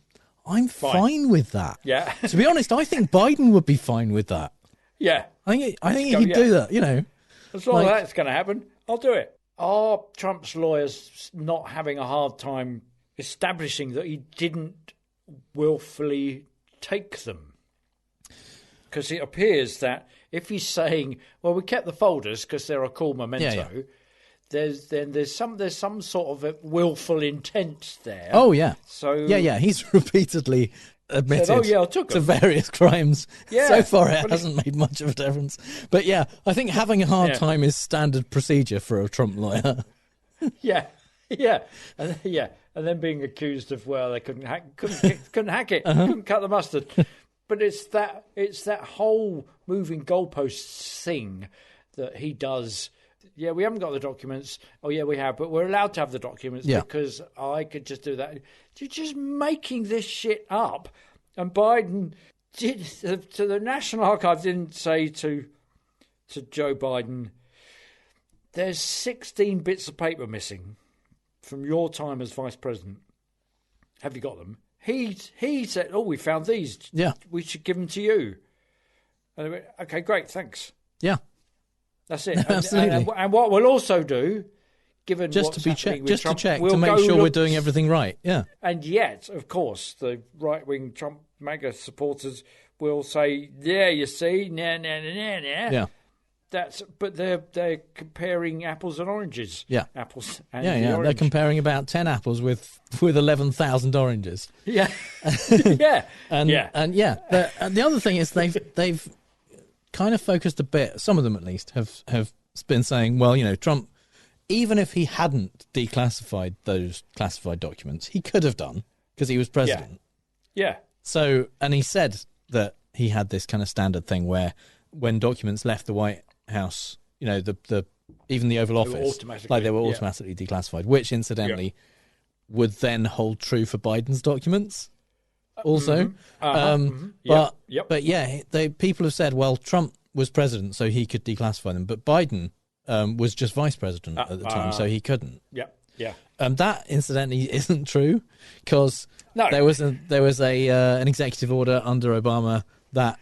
[SPEAKER 5] I'm fine with that.
[SPEAKER 6] Yeah.
[SPEAKER 5] To be honest, I think Biden would be fine with that.
[SPEAKER 6] Yeah.
[SPEAKER 5] I think he could do that.
[SPEAKER 6] As long as that's going to happen, I'll do it. Are Trump's lawyers not having a hard time establishing that he didn't willfully take them? Because it appears that if he's saying, "Well, we kept the folders because they're a cool memento," there's some sort of a willful intent there.
[SPEAKER 5] Oh yeah.
[SPEAKER 6] So
[SPEAKER 5] he's repeatedly admitted
[SPEAKER 6] I took
[SPEAKER 5] to various crimes.
[SPEAKER 6] Yeah,
[SPEAKER 5] so far it hasn't made much of a difference. But I think having a hard time is standard procedure for a Trump lawyer.
[SPEAKER 6] And then being accused of they couldn't hack it, couldn't cut the mustard. But it's that whole moving goalposts thing that he does. Yeah, we haven't got the documents. Oh, yeah, we have, but we're allowed to have the documents because I could just do that. You're just making this shit up. And Biden did to the National Archives didn't say to Joe Biden, "There's 16 bits of paper missing from your time as vice president. Have you got them?" He said, "Oh, we found these.
[SPEAKER 5] Yeah,
[SPEAKER 6] we should give them to you." And I went, "Okay, great, thanks."
[SPEAKER 5] Yeah.
[SPEAKER 6] That's it.
[SPEAKER 5] Absolutely.
[SPEAKER 6] And what we'll also do, given
[SPEAKER 5] just
[SPEAKER 6] what's
[SPEAKER 5] to be
[SPEAKER 6] happening
[SPEAKER 5] checked,
[SPEAKER 6] with Trump, we'll
[SPEAKER 5] to make sure we're doing everything right. Yeah.
[SPEAKER 6] And yet, of course, the right-wing Trump MAGA supporters will say, "Yeah, you see, nah.
[SPEAKER 5] Yeah.
[SPEAKER 6] But they're comparing apples and oranges.
[SPEAKER 5] Yeah.
[SPEAKER 6] Apples and
[SPEAKER 5] They're comparing about 10 apples with 11,000 oranges.
[SPEAKER 6] Yeah.
[SPEAKER 5] And the other thing is they've kind of focused a bit, some of them at least, have been saying, well, Trump, even if he hadn't declassified those classified documents, he could have done because he was president.
[SPEAKER 6] Yeah.
[SPEAKER 5] So, and he said that he had this kind of standard thing where when documents left the White House, even the Oval Office, they were automatically declassified, which incidentally would then hold true for Biden's documents also. People have said, well, Trump was president, so he could declassify them, but Biden was just vice president at the time, so he couldn't. That incidentally isn't true because there was an executive order under Obama that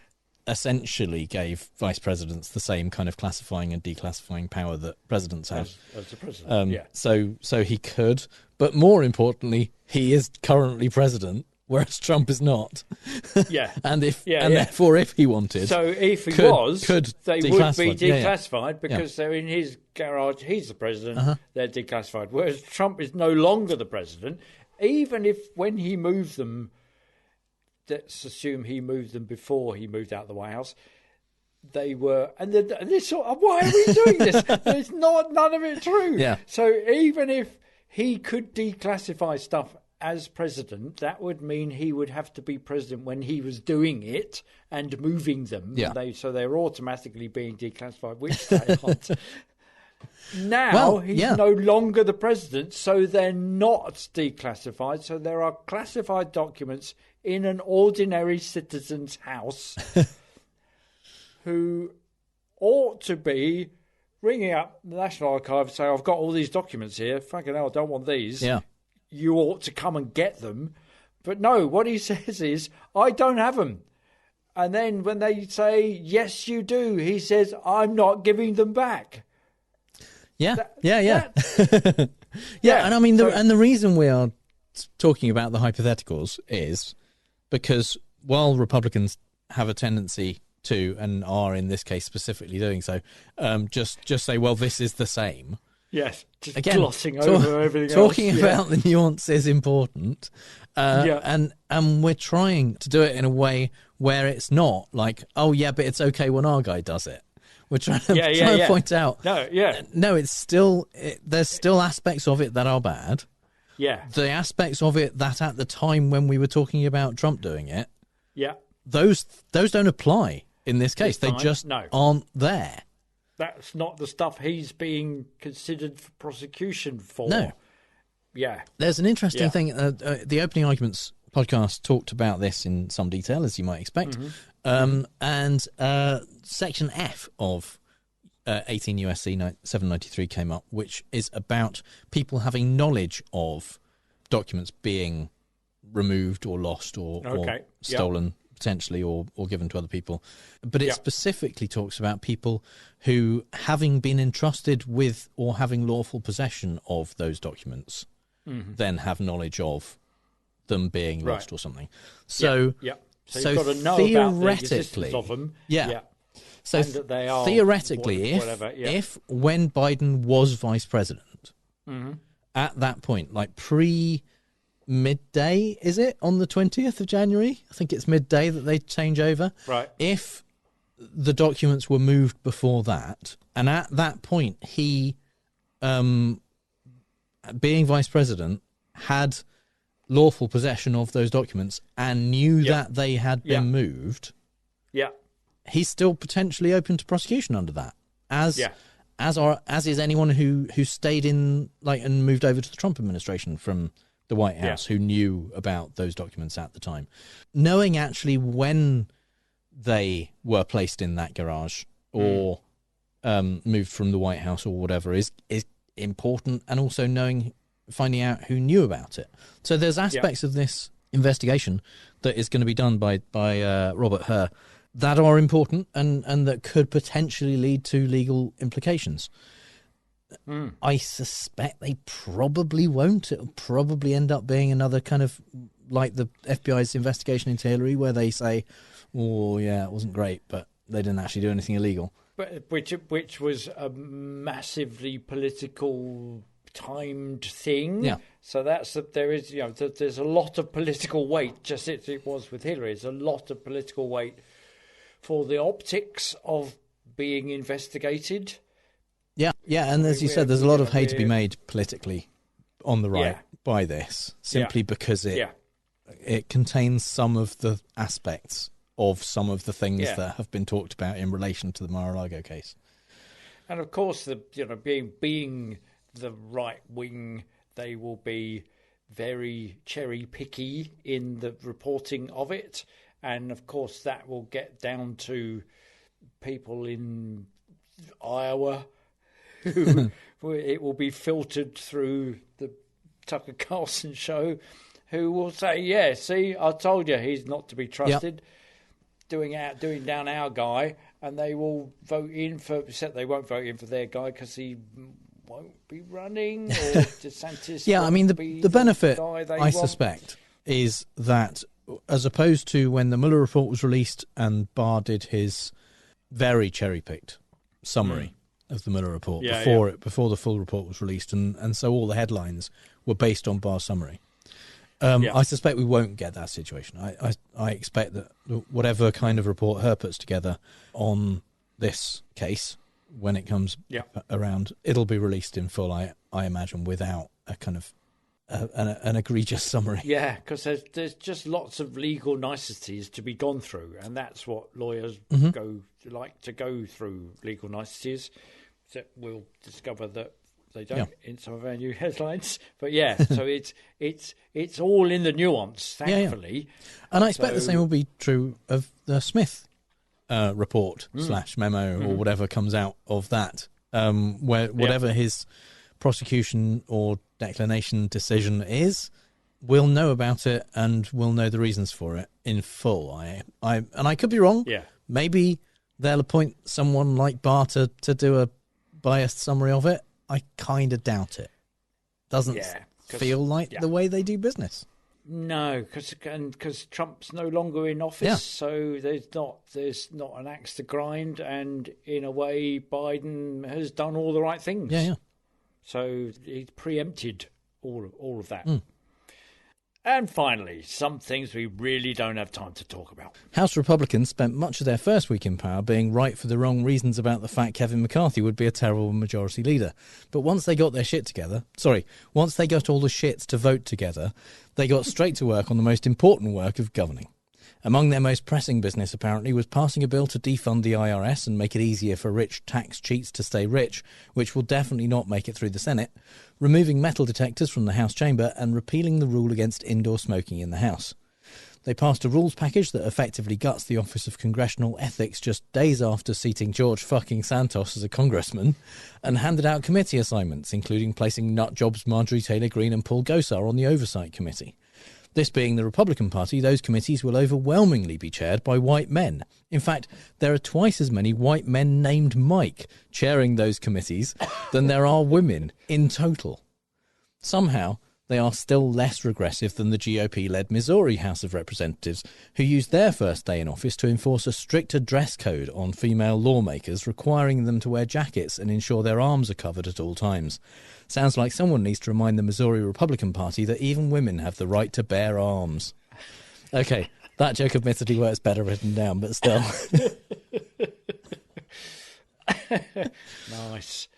[SPEAKER 5] essentially gave vice presidents the same kind of classifying and declassifying power that presidents have.
[SPEAKER 6] As the president,
[SPEAKER 5] So he could, but more importantly, he is currently president, whereas Trump is not. And therefore, if he wanted,
[SPEAKER 6] so if he
[SPEAKER 5] they
[SPEAKER 6] would be declassified because they're in his garage. He's the president. They're declassified. Whereas Trump is no longer the president, even if when he moved them. Let's assume he moved them before he moved out of the White House. they were, and this sort of, why are we doing this? It's none of it true.
[SPEAKER 5] Yeah.
[SPEAKER 6] So even if he could declassify stuff as president, that would mean he would have to be president when he was doing it and moving them.
[SPEAKER 5] Yeah.
[SPEAKER 6] So they're automatically being declassified, which they aren't. Now he's no longer the president, so they're not declassified. So there are classified documents in an ordinary citizen's house who ought to be ringing up the National Archive and saying, I've got all these documents here. Fucking hell, I don't want these.
[SPEAKER 5] Yeah.
[SPEAKER 6] You ought to come and get them. But no, what he says is, I don't have them. And then when they say, yes, you do, he says, I'm not giving them back.
[SPEAKER 5] Yeah. Yeah. And I mean, the reason we are talking about the hypotheticals is because while Republicans have a tendency to, and are in this case specifically doing so, just say, well, this is the same.
[SPEAKER 6] Yes, just
[SPEAKER 5] again,
[SPEAKER 6] glossing over everything
[SPEAKER 5] talking
[SPEAKER 6] else.
[SPEAKER 5] about the nuance is important. And we're trying to do it in a way where it's not like, oh, yeah, but it's okay when our guy does it. We're trying to point out. No, it's still, there's still aspects of it that are bad.
[SPEAKER 6] Yeah.
[SPEAKER 5] The aspects of it that at the time when we were talking about Trump doing it, those don't apply in this case. They just aren't there.
[SPEAKER 6] That's not the stuff he's being considered for prosecution for.
[SPEAKER 5] No.
[SPEAKER 6] Yeah.
[SPEAKER 5] There's an interesting thing. The Opening Arguments podcast talked about this in some detail, as you might expect. And Section F of 18 U.S.C. 793 came up, which is about people having knowledge of documents being removed or lost or stolen, potentially, or given to other people. But it specifically talks about people who, having been entrusted with or having lawful possession of those documents, then have knowledge of them being lost or something. So,
[SPEAKER 6] So you've got to know about the existence of them.
[SPEAKER 5] So
[SPEAKER 6] and that they are
[SPEAKER 5] theoretically, if when Biden was vice president, at that point, like midday, is it on the 20th of January? I think it's midday that they change over.
[SPEAKER 6] Right.
[SPEAKER 5] If the documents were moved before that, and at that point he, being vice president, had lawful possession of those documents and knew that they had been moved, he's still potentially open to prosecution under that, as is anyone who stayed in and moved over to the Trump administration from the White House, who knew about those documents at the time. Knowing actually when they were placed in that garage or moved from the White House or whatever is important, and also finding out who knew about it. So there's aspects of this investigation that is going to be done by Robert Hur that are important and that could potentially lead to legal implications. I suspect they probably won't. It'll probably end up being another kind of like the FBI's investigation into Hillary, where they say, oh, yeah, it wasn't great, but they didn't actually do anything illegal.
[SPEAKER 6] But which was a massively political timed thing.
[SPEAKER 5] Yeah.
[SPEAKER 6] So there's a lot of political weight, just as it was with Hillary. There's a lot of political weight for the optics of being investigated.
[SPEAKER 5] Yeah, and as you said, there's a lot of hay to be made politically on the right by this, simply because it contains some of the aspects of some of the things that have been talked about in relation to the Mar-a-Lago case.
[SPEAKER 6] And of course, being the right wing, they will be very cherry picky in the reporting of it, and of course that will get down to people in Iowa. It will be filtered through the Tucker Carlson show, who will say, "Yeah, see, I told you he's not to be trusted." Doing down our guy, and they will vote in for. Except they won't vote in for their guy because he won't be running, or DeSantis.
[SPEAKER 5] I mean the benefit I
[SPEAKER 6] want.
[SPEAKER 5] suspect is that, as opposed to when the Mueller report was released and Barr did his very cherry-picked summary of the Mueller report before the full report was released, and so all the headlines were based on Barr's summary. I suspect we won't get that situation. I expect that whatever kind of report Hur puts together on this case, when it comes
[SPEAKER 6] Yeah.
[SPEAKER 5] around, it'll be released in full, I imagine, without a kind of an egregious summary.
[SPEAKER 6] Yeah, because there's just lots of legal niceties to be gone through, and that's what lawyers like to go through, legal niceties. Except we'll discover that they don't in some of our new headlines. But yeah, so it's all in the nuance, thankfully.
[SPEAKER 5] And I expect the same will be true of the Smith report / memo or whatever comes out of that, where whatever his prosecution or declination decision is, we'll know about it and we'll know the reasons for it in full. And I could be wrong.
[SPEAKER 6] Yeah.
[SPEAKER 5] Maybe they'll appoint someone like Barr to do a biased summary of it. I kind of doubt it. Doesn't feel like the way they do business.
[SPEAKER 6] No, because Trump's no longer in office, so there's not an axe to grind, and in a way, Biden has done all the right things.
[SPEAKER 5] Yeah.
[SPEAKER 6] So he's preempted all of that. And finally, some things we really don't have time to talk about.
[SPEAKER 5] House Republicans spent much of their first week in power being right for the wrong reasons about the fact Kevin McCarthy would be a terrible majority leader. But once they got their shit together, once they got all the shits to vote together, they got straight to work on the most important work of governing. Among their most pressing business, apparently, was passing a bill to defund the IRS and make it easier for rich tax cheats to stay rich, which will definitely not make it through the Senate, removing metal detectors from the House chamber and repealing the rule against indoor smoking in the House. They passed a rules package that effectively guts the Office of Congressional Ethics just days after seating George fucking Santos as a congressman, and handed out committee assignments, including placing nutjobs Marjorie Taylor Greene and Paul Gosar on the Oversight Committee. This being the Republican Party, those committees will overwhelmingly be chaired by white men. In fact, there are twice as many white men named Mike chairing those committees than there are women in total. Somehow, they are still less regressive than the GOP-led Missouri House of Representatives, who used their first day in office to enforce a stricter dress code on female lawmakers, requiring them to wear jackets and ensure their arms are covered at all times. Sounds like someone needs to remind the Missouri Republican Party that even women have the right to bear arms. Okay, that joke admittedly works better written down, but still.
[SPEAKER 6] Nice.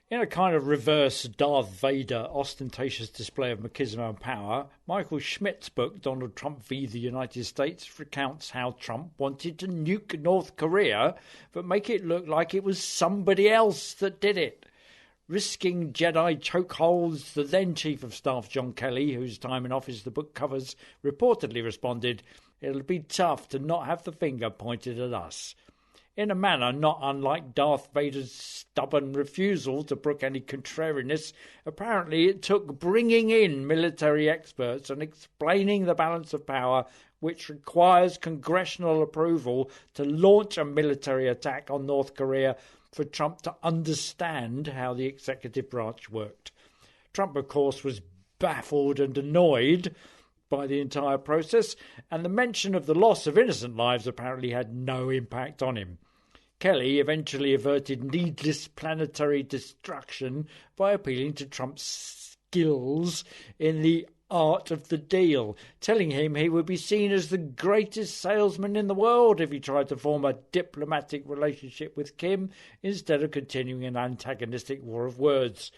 [SPEAKER 6] In a kind of reverse Darth Vader ostentatious display of machismo and power, Michael Schmidt's book, Donald Trump v. the United States, recounts how Trump wanted to nuke North Korea, but make it look like it was somebody else that did it. Risking Jedi chokeholds, the then Chief of Staff John Kelly, whose time in office the book covers, reportedly responded, "It'll be tough to not have the finger pointed at us." In a manner not unlike Darth Vader's stubborn refusal to brook any contrariness, apparently it took bringing in military experts and explaining the balance of power which requires congressional approval to launch a military attack on North Korea for Trump to understand how the executive branch worked. Trump, of course, was baffled and annoyed by the entire process, and the mention of the loss of innocent lives apparently had no impact on him. Kelly eventually averted needless planetary destruction by appealing to Trump's skills in the art of the deal, telling him he would be seen as the greatest salesman in the world if he tried to form a diplomatic relationship with Kim instead of continuing an antagonistic war of words.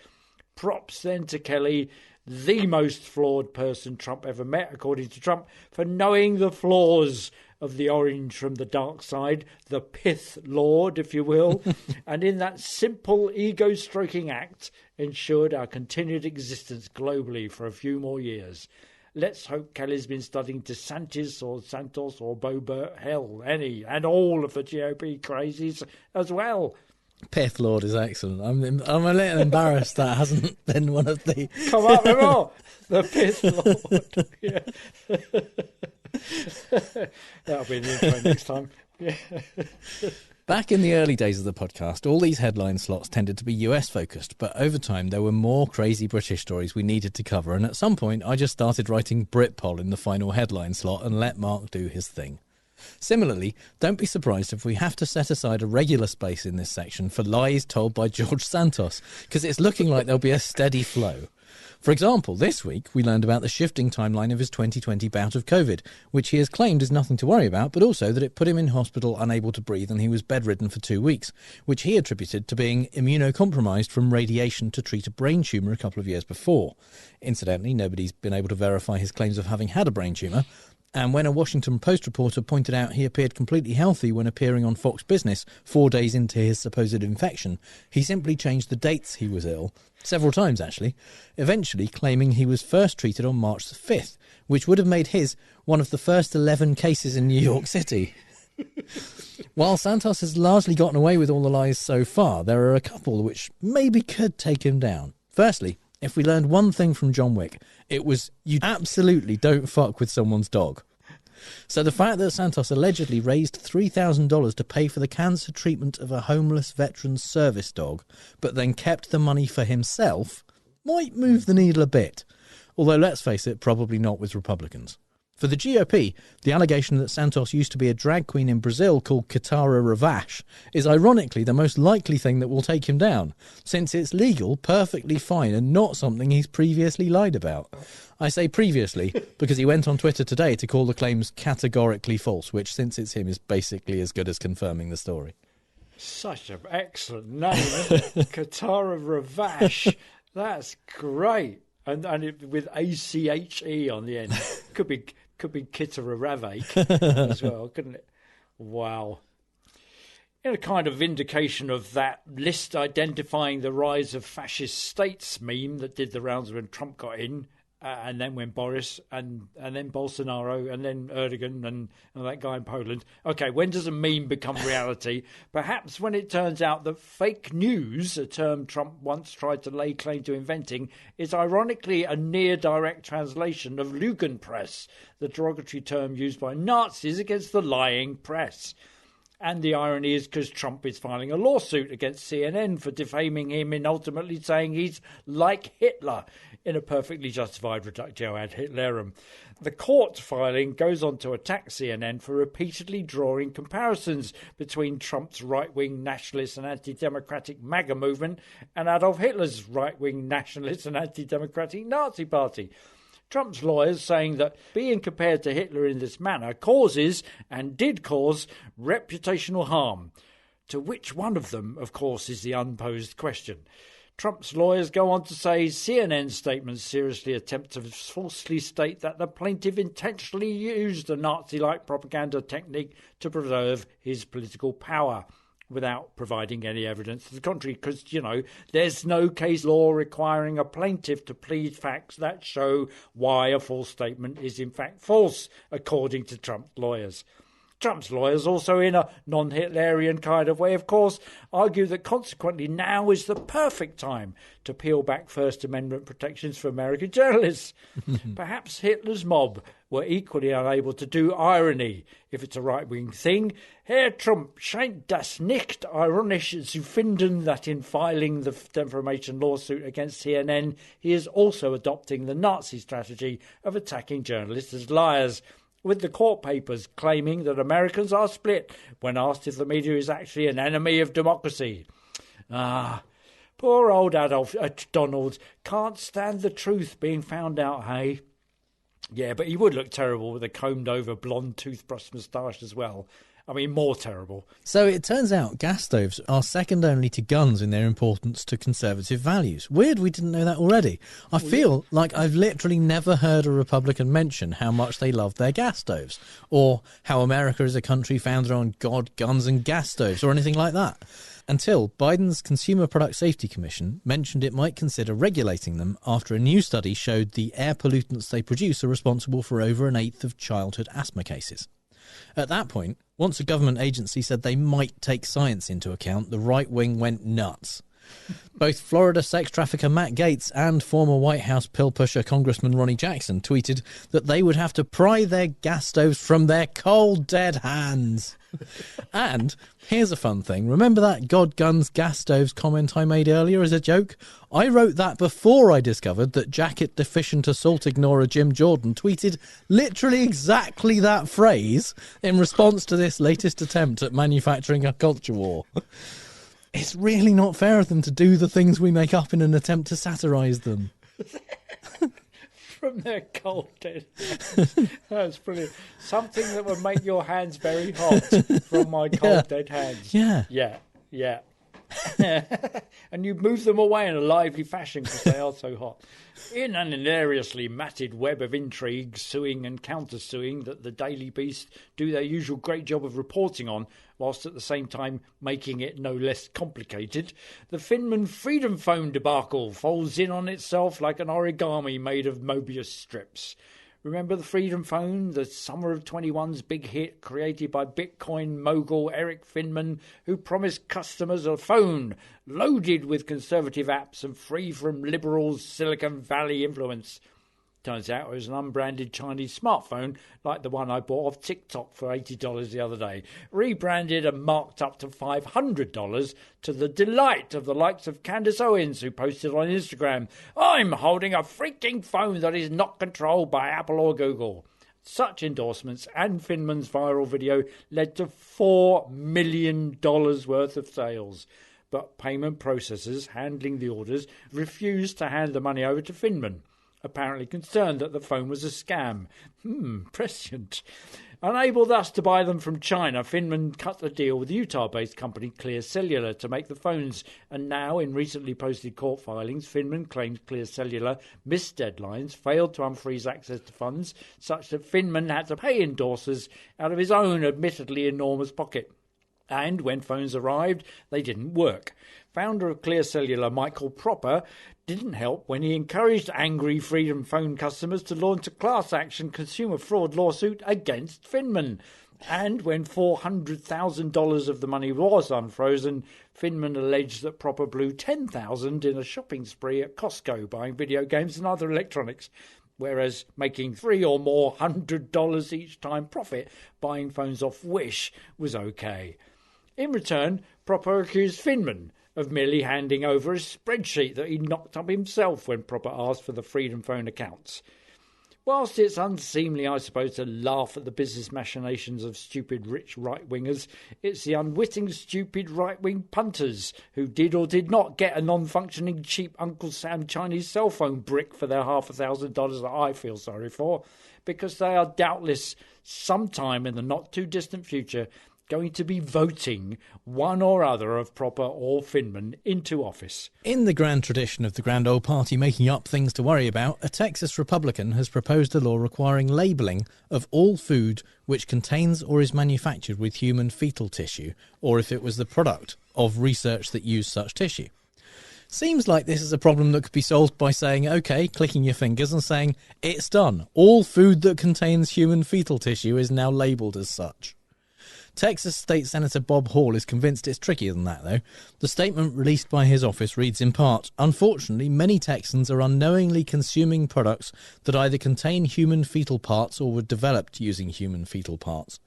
[SPEAKER 6] Props then to Kelly, the most flawed person Trump ever met, according to Trump, for knowing the flaws of the orange from the dark side, the pith lord, if you will, and in that simple ego-stroking act ensured our continued existence globally for a few more years. Let's hope Kelly's been studying DeSantis or Santos or Boebert, hell, any and all of the GOP crazies as well.
[SPEAKER 5] Pith Lord is excellent. I'm a little embarrassed that hasn't been one of the...
[SPEAKER 6] Come up with more! The Pith Lord. Yeah. That'll be the intro next time. Yeah.
[SPEAKER 5] Back in the early days of the podcast, all these headline slots tended to be US focused, but over time there were more crazy British stories we needed to cover, and at some point I just started writing Britpol in the final headline slot and let Mark do his thing. Similarly, don't be surprised if we have to set aside a regular space in this section for lies told by George Santos, because it's looking like there'll be a steady flow. For example, this week we learned about the shifting timeline of his 2020 bout of COVID, which he has claimed is nothing to worry about, but also that it put him in hospital unable to breathe and he was bedridden for 2 weeks, which he attributed to being immunocompromised from radiation to treat a brain tumour a couple of years before. Incidentally, nobody's been able to verify his claims of having had a brain tumour, and when a Washington Post reporter pointed out he appeared completely healthy when appearing on Fox Business 4 days into his supposed infection, he simply changed the dates he was ill, several times actually, eventually claiming he was first treated on March the 5th, which would have made his one of the first 11 cases in New York City. While Santos has largely gotten away with all the lies so far, there are a couple which maybe could take him down. Firstly, if we learned one thing from John Wick, it was you absolutely don't fuck with someone's dog. So the fact that Santos allegedly raised $3,000 to pay for the cancer treatment of a homeless veteran's service dog, but then kept the money for himself, might move the needle a bit. Although, let's face it, probably not with Republicans. For the GOP, the allegation that Santos used to be a drag queen in Brazil called Kitara Ravache is ironically the most likely thing that will take him down, since it's legal, perfectly fine, and not something he's previously lied about. I say previously because he went on Twitter today to call the claims categorically false, which, since it's him, is basically as good as confirming the story.
[SPEAKER 6] Such an excellent name, isn't it? Kitara Ravache. That's great. And it, with ACHE on the end. Could be Kitara Ravake as well, couldn't it? Wow. In a kind of vindication of that list identifying the rise of fascist states meme that did the rounds when Trump got in, and then when Boris, and then Bolsonaro, and then Erdogan, and that guy in Poland. Okay, when does a meme become reality? Perhaps when it turns out that fake news, a term Trump once tried to lay claim to inventing, is ironically a near-direct translation of Lügenpresse, the derogatory term used by Nazis against the lying press. And the irony is because Trump is filing a lawsuit against CNN for defaming him and ultimately saying he's like Hitler in a perfectly justified reductio ad Hitlerum. The court filing goes on to attack CNN for repeatedly drawing comparisons between Trump's right-wing nationalist and anti-democratic MAGA movement and Adolf Hitler's right-wing nationalist and anti-democratic Nazi party. Trump's lawyers saying that being compared to Hitler in this manner causes, and did cause, reputational harm. To which one of them, of course, is the unposed question. Trump's lawyers go on to say CNN's statements seriously attempt to falsely state that the plaintiff intentionally used a Nazi-like propaganda technique to preserve his political power, without providing any evidence to the contrary, because, there's no case law requiring a plaintiff to plead facts that show why a false statement is in fact false, according to Trump's lawyers. Trump's lawyers also, in a non-Hitlerian kind of way, of course, argue that consequently now is the perfect time to peel back First Amendment protections for American journalists. Perhaps Hitler's mob were equally unable to do irony, if it's a right-wing thing. Herr Trump scheint das nicht ironisch zu finden that in filing the defamation lawsuit against CNN, he is also adopting the Nazi strategy of attacking journalists as liars, with the court papers claiming that Americans are split when asked if the media is actually an enemy of democracy. Poor old Donald can't stand the truth being found out, hey? Yeah, but he would look terrible with a combed-over blonde toothbrush moustache as well. I mean, more terrible.
[SPEAKER 5] So it turns out gas stoves are second only to guns in their importance to conservative values. Weird we didn't know that already. I feel like I've literally never heard a Republican mention how much they love their gas stoves, or how America is a country founded on God, guns and gas stoves, or anything like that, until Biden's Consumer Product Safety Commission mentioned it might consider regulating them after a new study showed the air pollutants they produce are responsible for over an eighth of childhood asthma cases. At that point, once a government agency said they might take science into account, the right wing went nuts. Both Florida sex trafficker Matt Gaetz and former White House pill pusher Congressman Ronnie Jackson tweeted that they would have to pry their gas stoves from their cold, dead hands. And here's a fun thing. Remember that God, guns, gas stoves comment I made earlier as a joke? I wrote that before I discovered that jacket-deficient assault ignorer Jim Jordan tweeted literally exactly that phrase in response to this latest attempt at manufacturing a culture war. It's really not fair of them to do the things we make up in an attempt to satirise them.
[SPEAKER 6] From their cold dead hands. That's brilliant. Something that would make your hands very hot from my cold dead hands.
[SPEAKER 5] Yeah.
[SPEAKER 6] Yeah. And you move them away in a lively fashion because they are so hot. In an hilariously matted web of intrigue, suing and counter-suing that the Daily Beast do their usual great job of reporting on, whilst at the same time making it no less complicated, the Finman Freedom Phone debacle folds in on itself like an origami made of Mobius strips. Remember the Freedom Phone, the summer of 21's big hit created by Bitcoin mogul Eric Finman, who promised customers a phone loaded with conservative apps and free from liberal Silicon Valley influence. Turns out it was an unbranded Chinese smartphone like the one I bought off TikTok for $80 the other day, rebranded and marked up to $500 to the delight of the likes of Candace Owens, who posted on Instagram, "I'm holding a freaking phone that is not controlled by Apple or Google." Such endorsements and Finman's viral video led to $4 million worth of sales. But payment processors handling the orders refused to hand the money over to Finman, apparently concerned that the phone was a scam. Prescient. Unable thus to buy them from China, Finman cut a deal with Utah-based company Clear Cellular to make the phones, and now, in recently posted court filings, Finman claims Clear Cellular missed deadlines, failed to unfreeze access to funds, such that Finman had to pay endorsers out of his own admittedly enormous pocket. And when phones arrived, they didn't work. Founder of Clear Cellular, Michael Proper, didn't help when he encouraged angry Freedom Phone customers to launch a class-action consumer fraud lawsuit against Finman. And when $400,000 of the money was unfrozen, Finman alleged that Proper blew $10,000 in a shopping spree at Costco buying video games and other electronics, whereas making $300 or more each time profit buying phones off Wish was okay. In return, Proper accused Finman of merely handing over a spreadsheet that he knocked up himself when Proper asked for the Freedom Phone accounts. Whilst it's unseemly, I suppose, to laugh at the business machinations of stupid rich right-wingers, it's the unwitting stupid right-wing punters who did or did not get a non-functioning cheap Uncle Sam Chinese cell phone brick for their $1,000 that I feel sorry for, because they are doubtless sometime in the not-too-distant future going to be voting one or other of Proper or Finman into office.
[SPEAKER 5] In the grand tradition of the grand old party making up things to worry about, a Texas Republican has proposed a law requiring labelling of all food which contains or is manufactured with human fetal tissue, or if it was the product of research that used such tissue. Seems like this is a problem that could be solved by saying, OK, clicking your fingers and saying, it's done. All food that contains human fetal tissue is now labelled as such. Texas State Senator Bob Hall is convinced it's trickier than that, though. The statement released by his office reads in part, "Unfortunately, many Texans are unknowingly consuming products that either contain human fetal parts or were developed using human fetal parts,"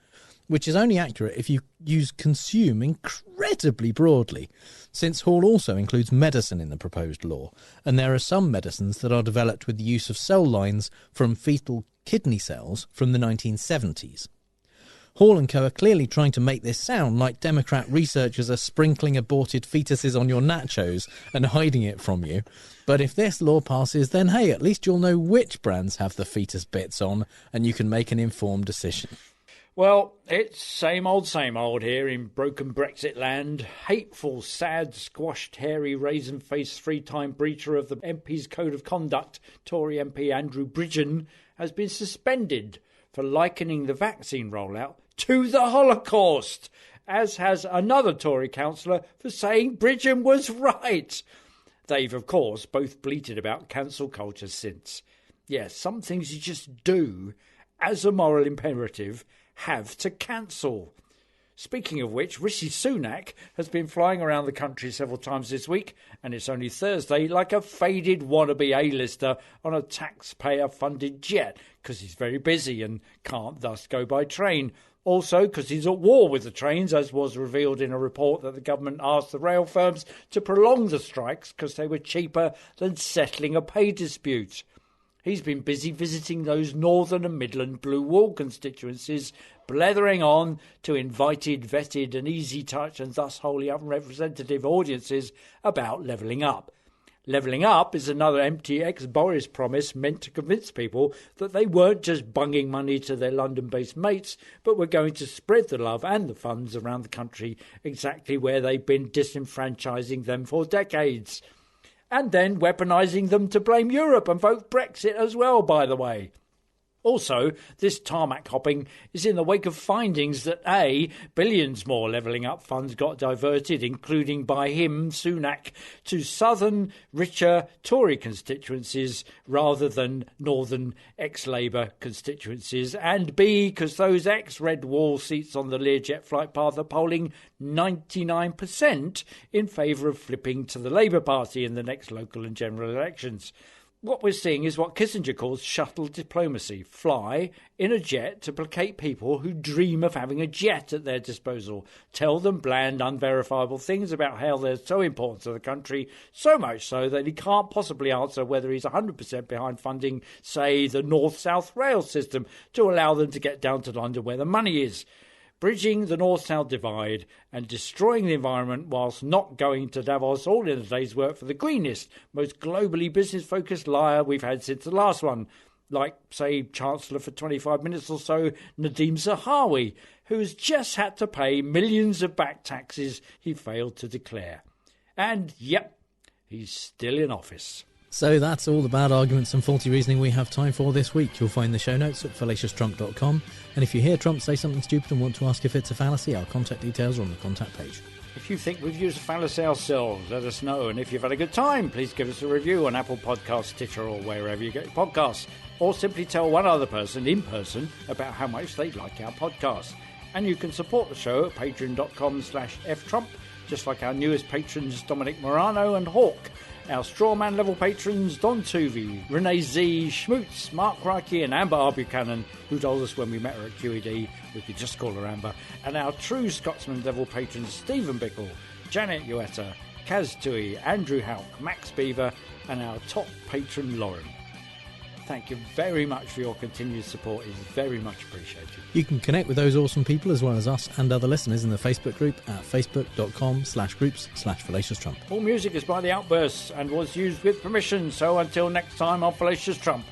[SPEAKER 5] which is only accurate if you use consume incredibly broadly, since Hall also includes medicine in the proposed law, and there are some medicines that are developed with the use of cell lines from fetal kidney cells from the 1970s. Hall and co are clearly trying to make this sound like Democrat researchers are sprinkling aborted fetuses on your nachos and hiding it from you. But if this law passes, then hey, at least you'll know which brands have the fetus bits on and you can make an informed decision.
[SPEAKER 6] Well, it's same old here in broken Brexit land. Hateful, sad, squashed, hairy, raisin-faced, three-time breacher of the MP's code of conduct, Tory MP Andrew Bridgen, has been suspended for likening the vaccine rollout to the Holocaust, as has another Tory councillor for saying Bridgen was right. They've, of course, both bleated about cancel culture since. Yes, some things you just do, as a moral imperative, have to cancel. Speaking of which, Rishi Sunak has been flying around the country several times this week, and it's only Thursday, like a faded wannabe A-lister on a taxpayer-funded jet, because he's very busy and can't thus go by train. Also, because he's at war with the trains, as was revealed in a report that the government asked the rail firms to prolong the strikes because they were cheaper than settling a pay dispute. He's been busy visiting those Northern and Midland Blue Wall constituencies, blethering on to invited, vetted and easy touch and thus wholly unrepresentative audiences about levelling up. Levelling up is another empty ex-Boris promise meant to convince people that they weren't just bunging money to their London-based mates, but were going to spread the love and the funds around the country exactly where they've been disenfranchising them for decades. And then weaponising them to blame Europe and vote Brexit as well, by the way. Also, this tarmac hopping is in the wake of findings that A, billions more levelling up funds got diverted, including by him, Sunak, to southern, richer Tory constituencies rather than northern ex-Labour constituencies, and B, because those ex-Red Wall seats on the Learjet flight path are polling 99% in favour of flipping to the Labour Party in the next local and general elections. What we're seeing is what Kissinger calls shuttle diplomacy. Fly in a jet to placate people who dream of having a jet at their disposal. Tell them bland, unverifiable things about how they're so important to the country, so much so that he can't possibly answer whether he's 100% behind funding, say, the North-South rail system to allow them to get down to London where the money is. Bridging the North-South divide and destroying the environment whilst not going to Davos, all in a day's work for the greenest, most globally business-focused liar we've had since the last one, like, say, Chancellor for 25 minutes or so, Nadeem Zahawi, who's just had to pay millions of back taxes he failed to declare. And, yep, he's still in office.
[SPEAKER 5] So that's all the bad arguments and faulty reasoning we have time for this week. You'll find the show notes at fallacioustrump.com. And if you hear Trump say something stupid and want to ask if it's a fallacy, our contact details are on the contact page.
[SPEAKER 6] If you think we've used a fallacy ourselves, let us know. And if you've had a good time, please give us a review on Apple Podcasts, Stitcher, or wherever you get your podcasts. Or simply tell one other person in person about how much they like our podcast. And you can support the show at patreon.com/ftrump, just like our newest patrons Dominic Morano and Hawk. Our Strawman level patrons Don Tuvey, Renee Z, Schmutz, Mark Reicke and Amber R. Buchanan, who told us when we met her at QED we could just call her Amber, and our true Scotsman level patrons Stephen Bickle, Janet Uetta, Kaz Tui, Andrew Houck, Max Beaver and our top patron Lauren. Thank you very much for your continued support. It's very much appreciated.
[SPEAKER 5] You can connect with those awesome people as well as us and other listeners in the Facebook group at facebook.com/groups/FallaciousTrump.
[SPEAKER 6] All music is by The Outbursts and was used with permission, so until next time on Fallacious Trump,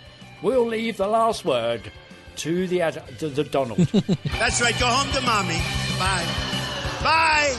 [SPEAKER 6] we'll leave the last word to the Donald.
[SPEAKER 2] That's right. Go home to mommy. Bye. Bye.